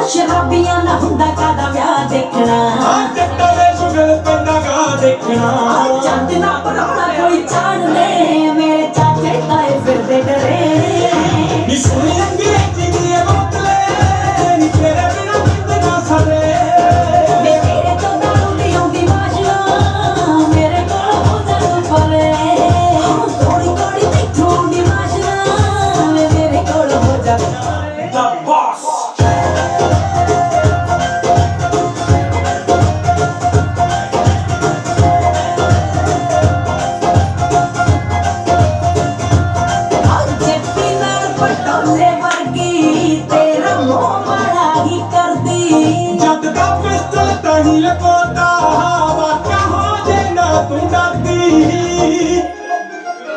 ਸ਼ਰਾਬੀਆਂ ਨਾ ਹੁੰਦਾ ਕਾਦਾ ਵਿਆਹ ਦੇਖਣਾ ਜੱਟਾਂ ਦੇ ਸੁਗਲ ਪੈਂਦਾ ਗਾ ਦੇਖਣਾ ਚੰਦ ਨਾ ਪਰਾਉਣਾ ਕੋਈ ਚਾੜਨੇ ਮੇਰੇ ਚਾਚੇ ਤਾਏ ਫਿਰਦੇ ਡਰੇ ਨੀ ਸੁਣੀ ਅੰਗਰੇਜ਼ੀ ਦੀ ਬੋਤਲੇ ਨੀ ਤੇਰੇ ਬਿਨਾ ਕਿਤੇ ਨਾ ਸਰੇ ਵੇ ਤੇਰੇ ਤੋਂ ਦਾਰੂ ਦੀ ਆਉਂਦੀ ਵਾਸ਼ਨਾ ਮੇਰੇ ਕੋਲ ਹੋ ਜਾ ਪਰੇ ਥੋੜੀ ਥੋੜੀ ਤੈਥੋਂ ਆਉਂਦੀ ਵਾਸ਼ਨਾ ਮੇਰੇ ਕੋਲ ਹੋ ਜਾ ਦਾ ਬਾਸ ਲਗੋਤਾ ਵਾਕਾ ਹੋ ਜੇ ਨਾ ਤੂੰ ਡਰਦੀ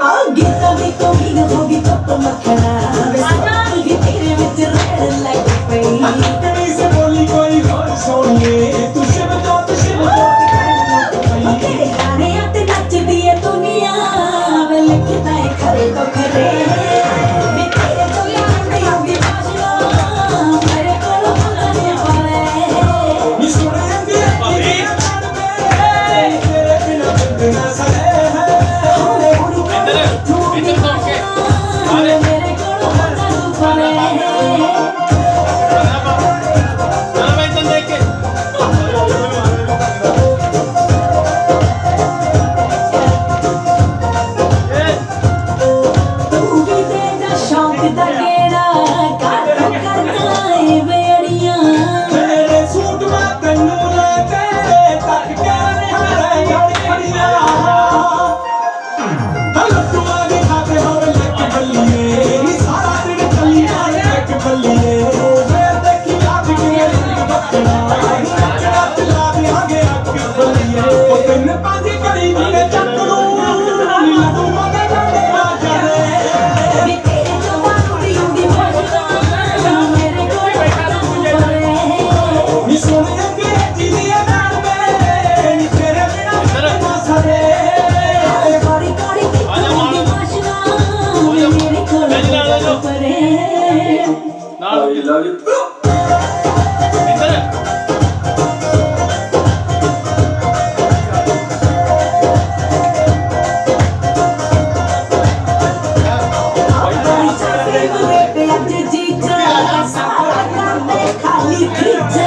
ਆ ਗੀਤਾਂ ਦੀ ਕੋਈ ਹੋਗੀ ਚੁੱਪ ਮੱਖਣਾ ਵੇ ਤੇਰੇ ਵਿੱਚ ਰਹਿਣ ਲੱਗ ਪਈ ਕਿਹੜੀ ਸੇ ਬੋਲੀ ਕੋਈ ਹੋਰ ਸੋਣੀਏ ਤੂੰ ਸ਼ਿਵ ਜੋਤ ਕਹਿਣ ਲੱਗ ਪਈ ਤੇਰੇ ਗਾਣਿਆਂ ਤੇ ਨੱਚਦੀ ਏ ਦੁਨੀਆ ਵੇ ਲਿਖਦਾ ਏ ਖਰੇ ਤੋਂ ਖਰੇ ਵੇ ਤੇਰੇ ਤੋਂ ਲਾਉਂਦੀ ਆਉਂਦੀ ਬਾਸ਼ਨਾ ਮੇਰੇ ਕੋਲ ਹੋਣਾ ਨਹੀਂ ਪਾਵੇ ਨੀ ਸੁਣੇ ਤੇਰੇ ਬਿਨਾ ਬੰਦ ਨਾ ਸਰੇ ਮੇਰੇ ਕੋਲ ਹੋਣਾ ਤੂੰ ਪਾਵੇ ਤੂੰ ਵੀ ਦੇ ਜਾ ਸ਼ੌਂਕ ਦਾ ਗੇੜਾ ਕਰ ਕਰਨਾ ਏ ਵੇੜੀਆਂ ਤੇਰੇ ਸੂਟ ਮੈਂ ਤੈਨੂੰ ਲੈ ਕੇ ਤੱਕ ਕੇ ਹਰੇ ਗੜੀਆਂ ਹਲਟੂਆਂ ਦੇ ਖਾਤੇ ਹੋਵੇ ਲੱਕ ਬੱਲੀਏ ਨੀ ਸਾਰਾ ਦਿਨ ਚੱਲੀ ਜਾਏ ਲੱਕ ਬੱਲੀਏ ਫੇਰ ਦੇਖੀ ਅੱਜ ਕਿਵੇਂ ਬੱਕਣਾ ਨੱਚਣਾ ਚਲਾ ਦਿਆਂਗੇ ਅੱਗ ਬੱਲੀਏ ਉਹ ਤਿੰਨ ਪੰਜ ਘੜੀ ਮੇਰੇ ਚੱਕ ਨੂੰ ਨੀ ਲੱਗੂ ਮਗੇ ਜਾਂਦੇ ਆ ਜਾਣੇ ਵੇ ਤੇਰੇ ਤੋਂ ਦਾਰੂ ਦੀ ਆਉਂਦੀ ਬਾਸ਼ਨਾ ਮੇਰੇ ਕੋਲ ਹੋਣਾ ਤੂੰ ਪਾਵੇ ਸੋਹਣੇ ਅੰਗਰੇਜ਼ੀ ਦੀ ਨਾਲ ਮੈਂ ਨੀ ਤੇਰੇ ਬਿਨਾ ਨਾ ਸਾਰੇ ਕਾੜੀ ਕਾੜੀ ਦੀ ਵਾਸ਼ਨਾ ਮੇਰੇ ਕੋਲ ਪਰੇ ਅੱਜ ਜੀਜਾ ਸਾਰਾ ਕੰਮ ਖਾਲੀ ਖਿੱਚੇ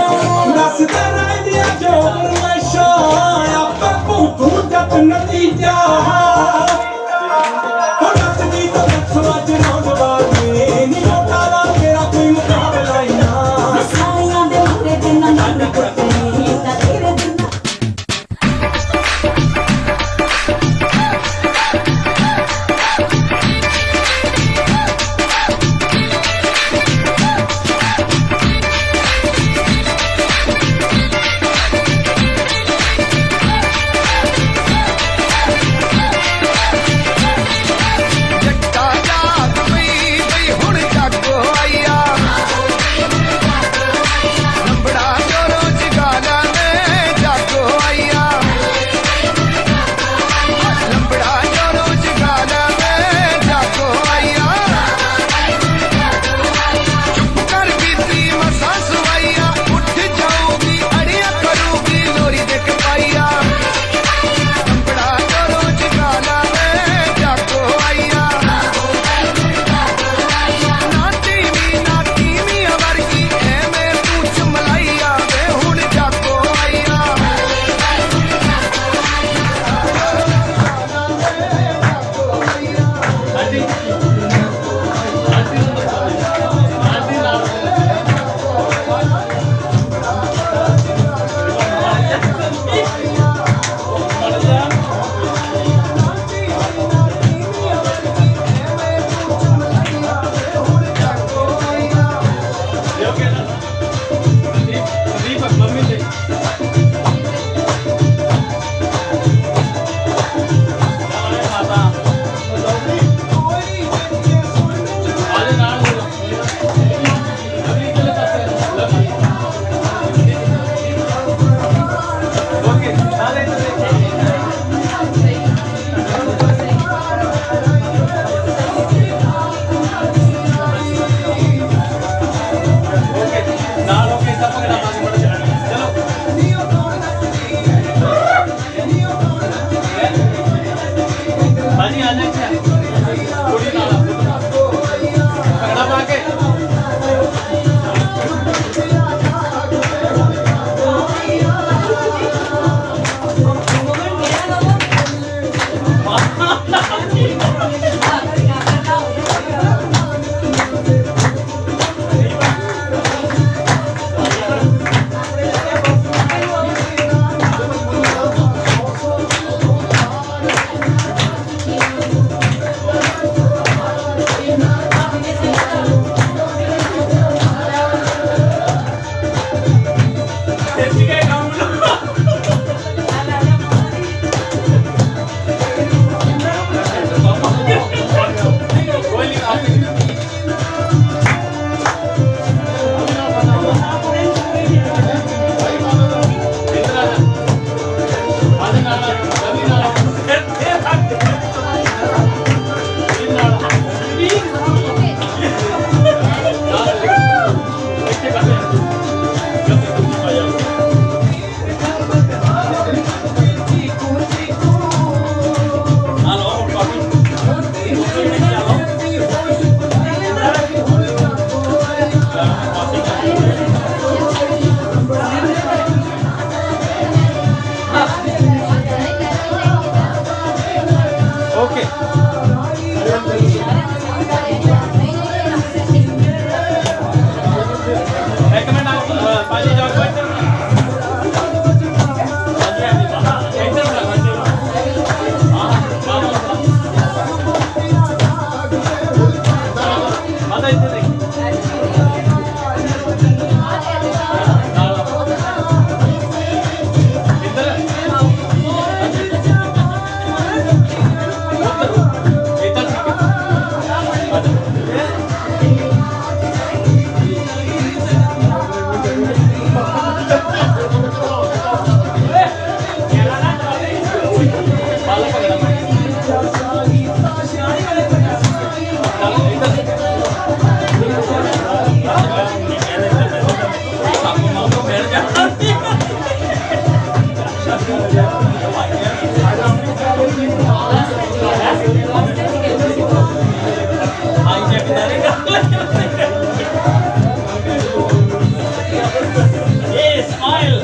ਇਹ ਸਮਾਈਲ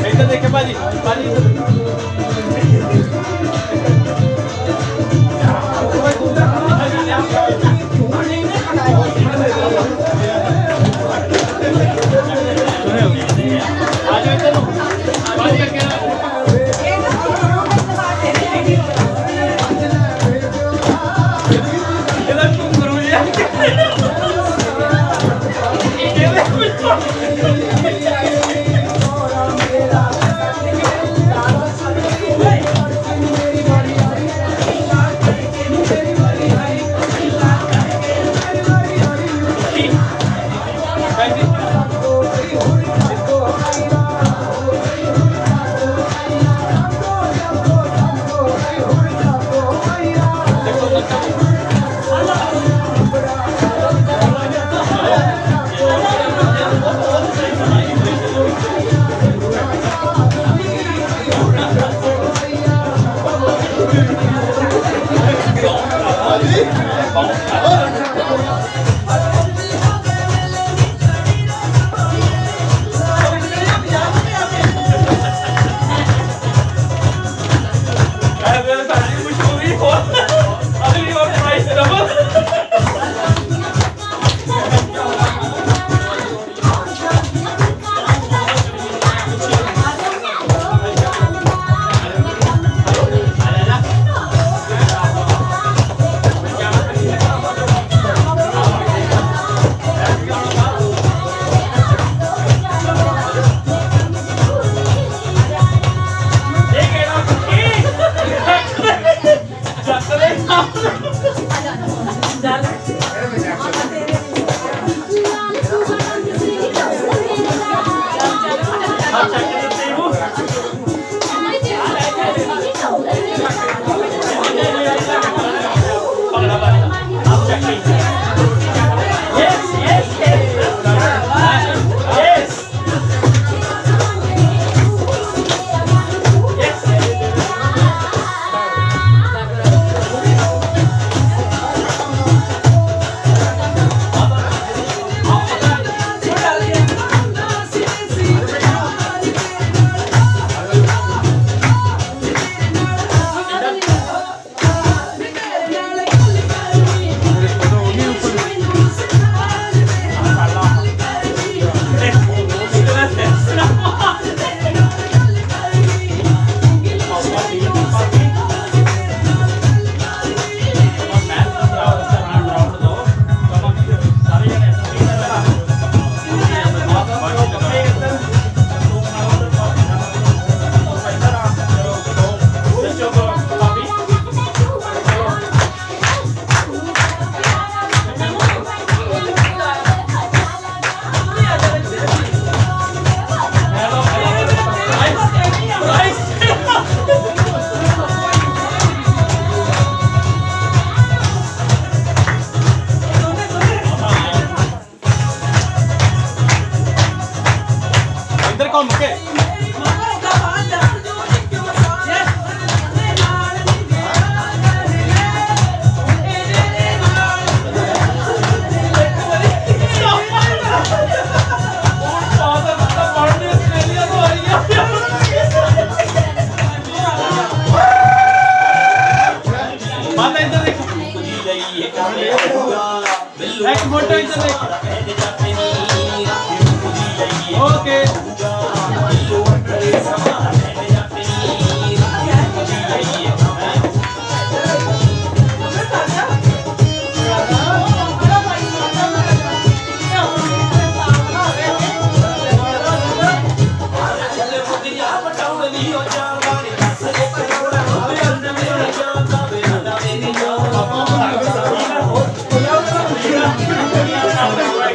ਇੱਧਰ ਦੇਖੇ ਭਾਜੀ ਭਾਜੀ Thank you.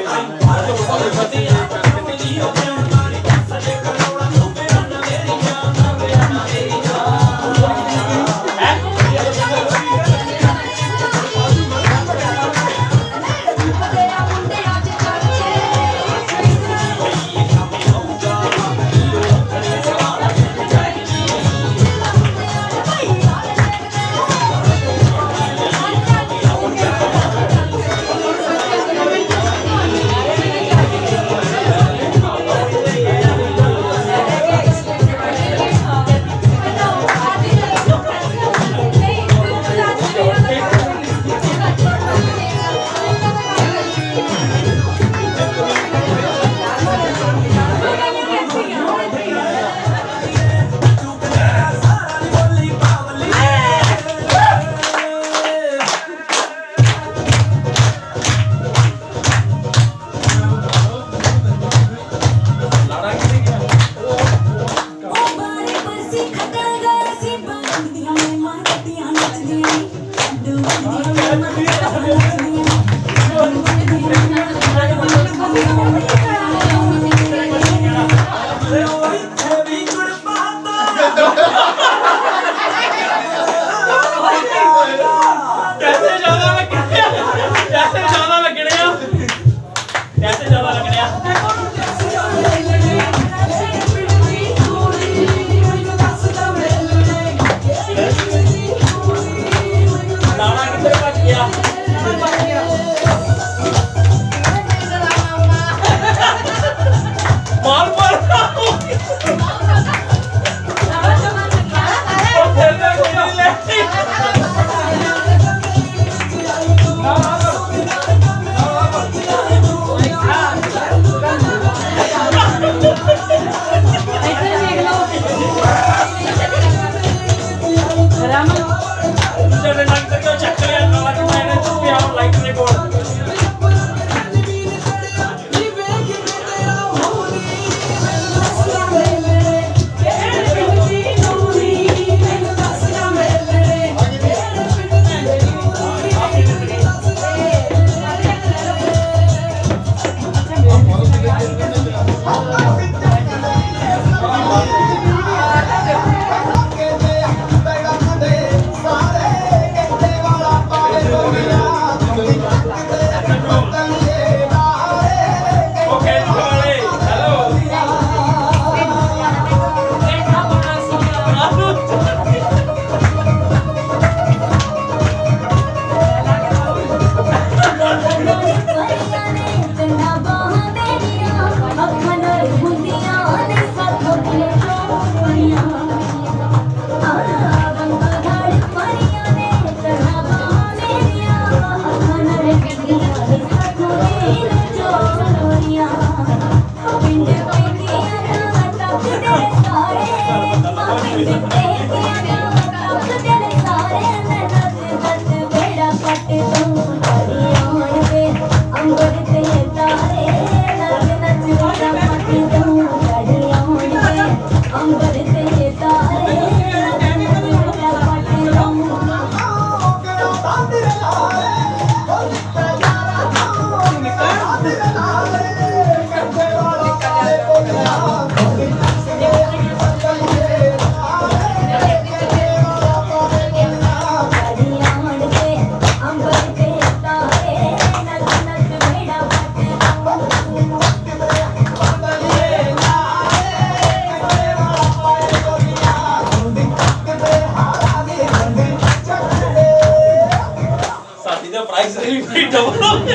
ਸਾਡੀ ਦਾ ਪ੍ਰਾਈਸ ਵੀ ਡਬਲ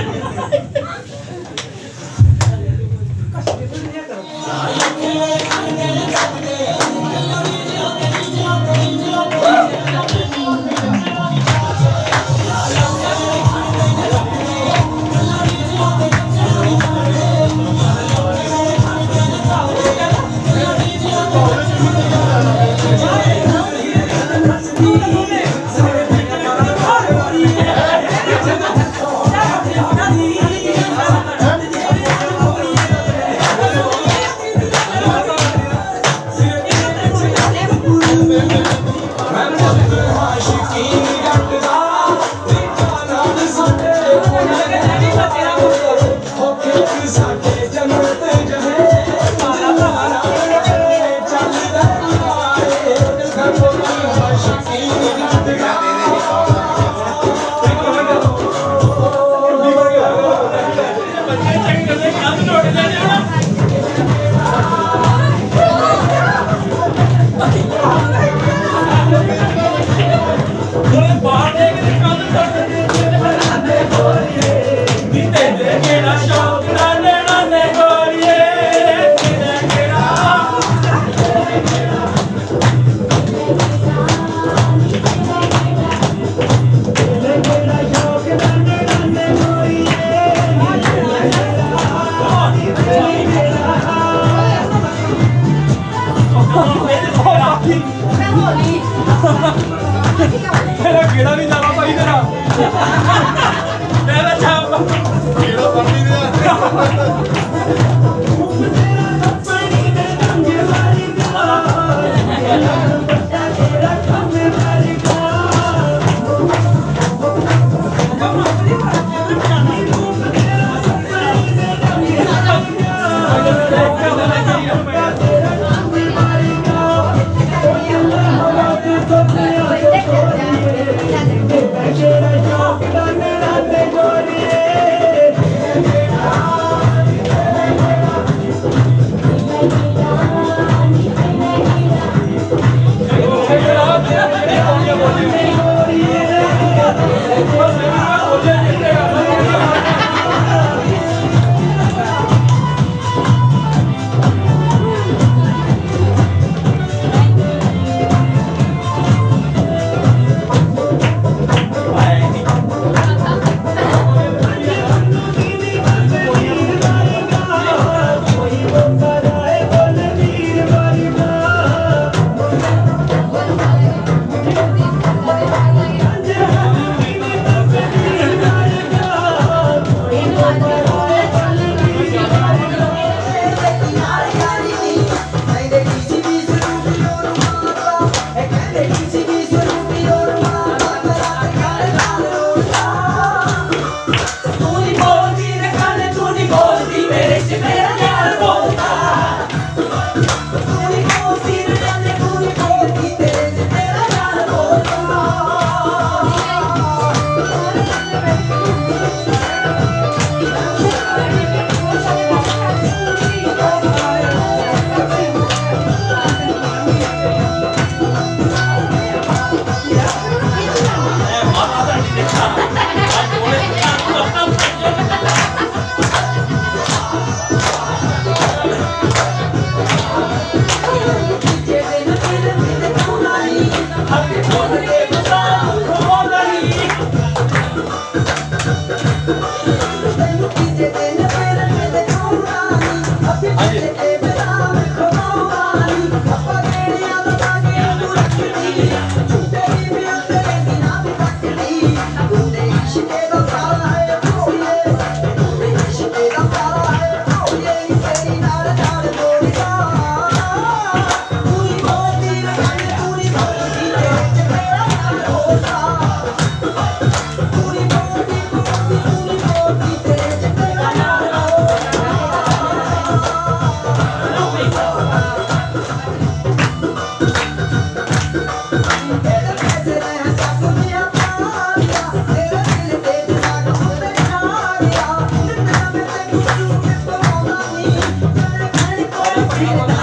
ਮੇਰਾ ਗੇੜਾ ਵੀ ਲਾਵਾ ਭਾਈ ਤੇਰਾ ਮੇਰਾ ਛਾਪ ਗੇੜਾ ਬੰਦੀ ਦੇ Video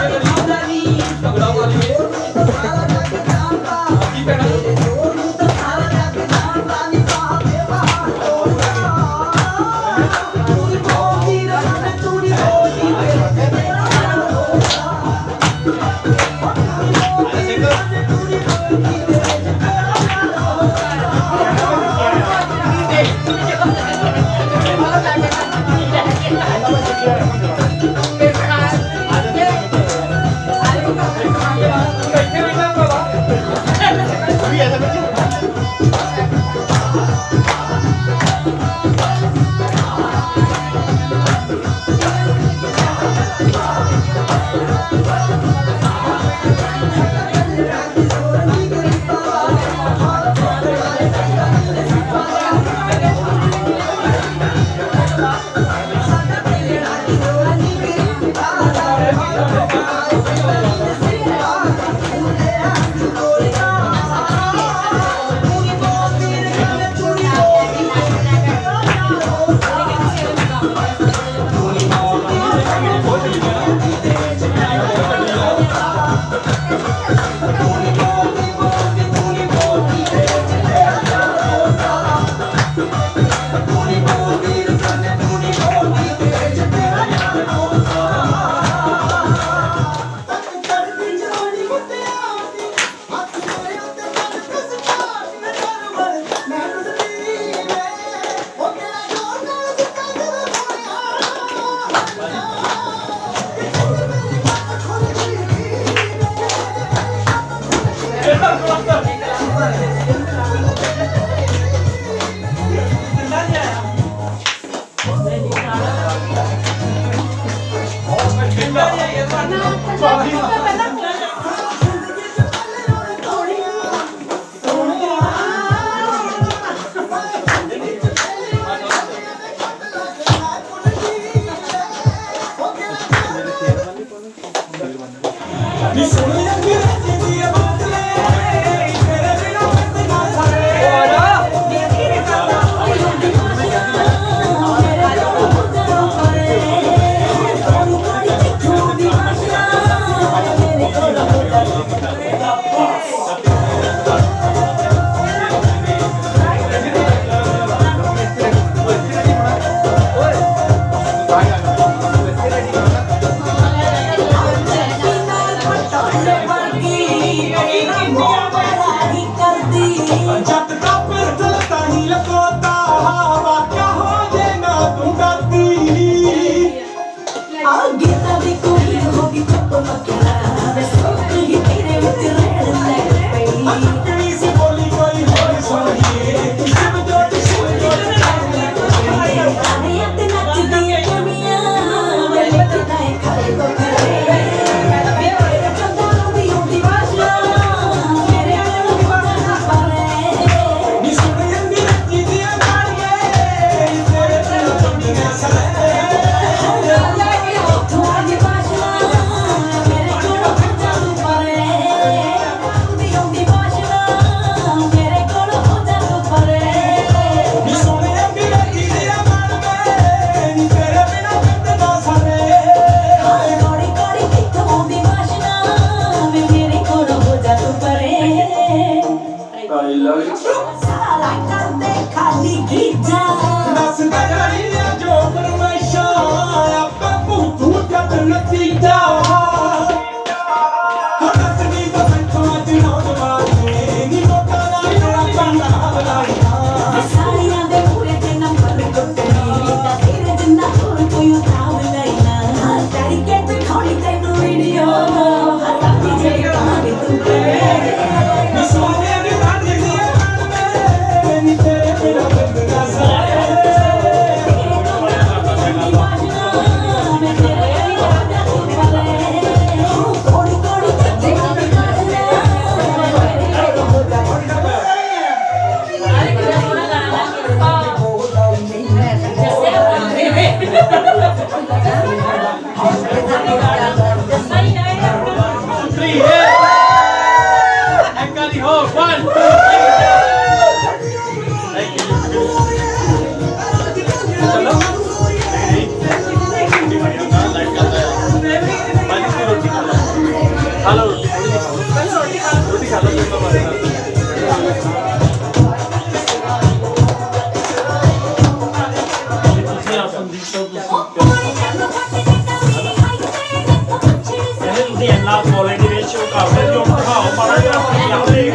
ਤੁਸੀਂ ਇੰਨਾ ਕਾਲਜ ਦੇ ਵਿੱਚ ਉਹ ਕਰਦੇ ਜੋ ਦਿਖਾਓ ਮਾੜਾ ਜਿਹਾ ਪੰਜਾਬੀ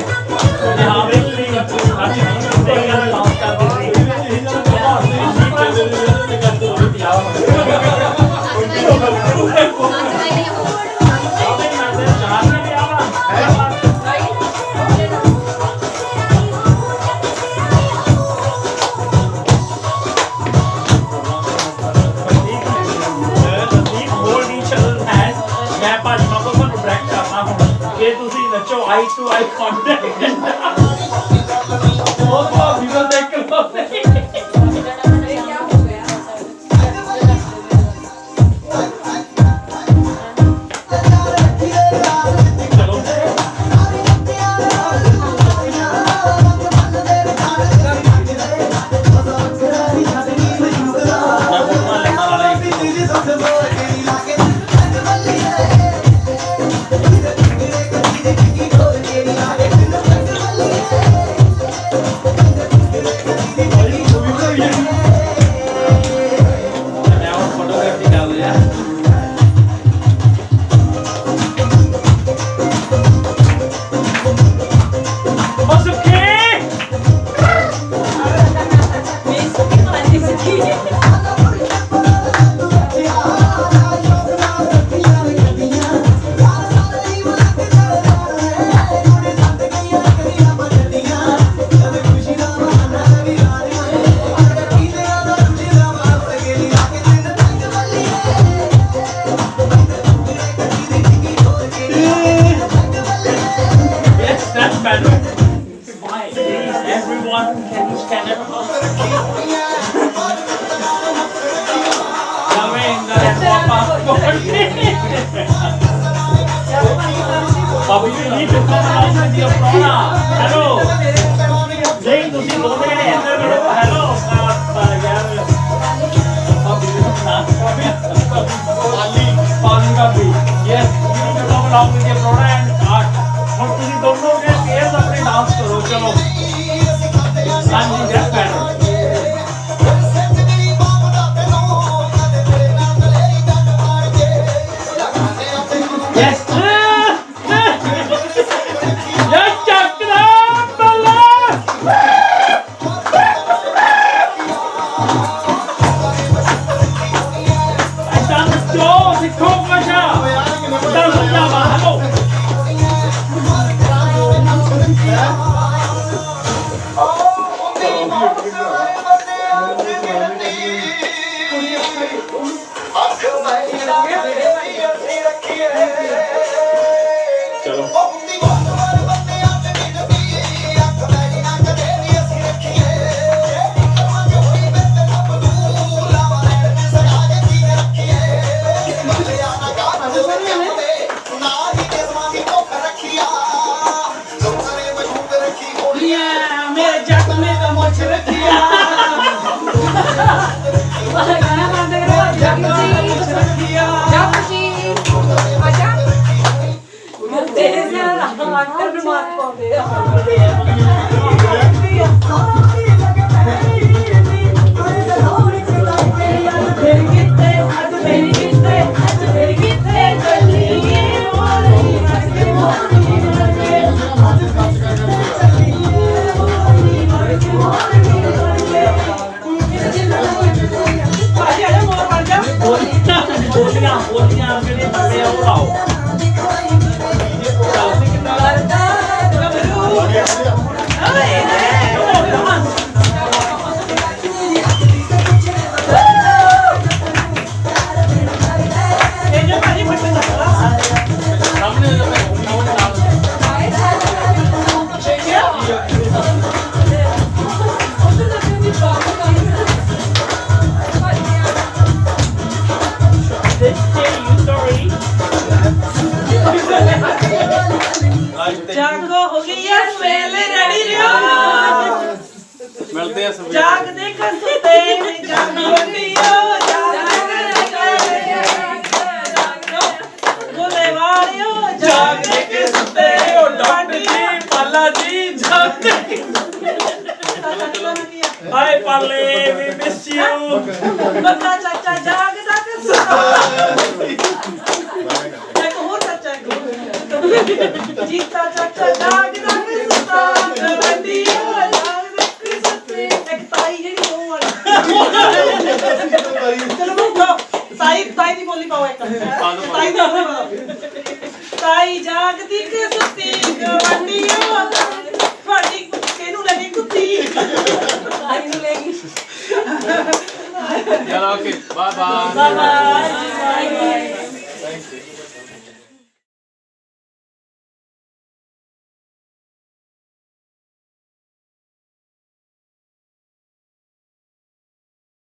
ਹਾਂ ਵੇਖਲੀ ਅੱਜ ਨਹੀਂ ਤੇ ਗੱਲ ਲਾਉਂਸ ਕਰਦੇ आई टू आई कांटेक्ट वो तो वीडियो देख के Bobby, you need to come along with your Prana. Hello. Jay, ਤੁਸੀਂ ਦੋਨੇ ਜਿਹੜੇ ਅੰਦਰ ਮਿਲੋ hello. ਪਾਣੀ ਦਾ ਵੀ yes you need to come along with your Prana and art. ਹੁਣ ਤੁਸੀਂ ਦੋਨੋਂ ਕੇ ਕੇਅਰ ਆਪਣੇ ਡਾਂਸ ਕਰੋ ਚਲੋ ਹਾਂਜੀ that's better. Yes. जागो हो गई है सवेले रेडी रहो मिलते हैं सब जाग दे कसते जाग बंदियो गोले वालियो जाग दे कसते ओ डॉक्टर जी पाला जी जाग हाय पाले वी मिस यू बंदा चाचा जाग दा कसता एक और चाचा ਜੀਤਾ ਚਾਚਾ ਜਾਗਦਾ ਕਿ ਸੁੱਤਾ ਗਵੰਡੀਓ ਜਾਗਦੇ ਕਿ ਸੁੱਤੇ ਇੱਕ ਤਾਈ ਜਿਹੜੀ ਉਹ ਵਾਲੀ ਚਲੋ ਬੋਲੋ ਤਾਈ ਦੀ ਬੋਲੀ ਪਾਓ ਇੱਕ ਤਾਈ ਦਾ ਤਾਈ ਜਾਗਦੀ ਕਿ ਸੁੱਤੀ ਗਵੰਡੀਓ ਤੁਹਾਡੀ ਕਿਹਨੂੰ ਲੱਗੀ ਕੁੱਤੀ ਤਾਈ ਨੂੰ ਲੱਗੀ ਚਲੋ okay bye bye bye bye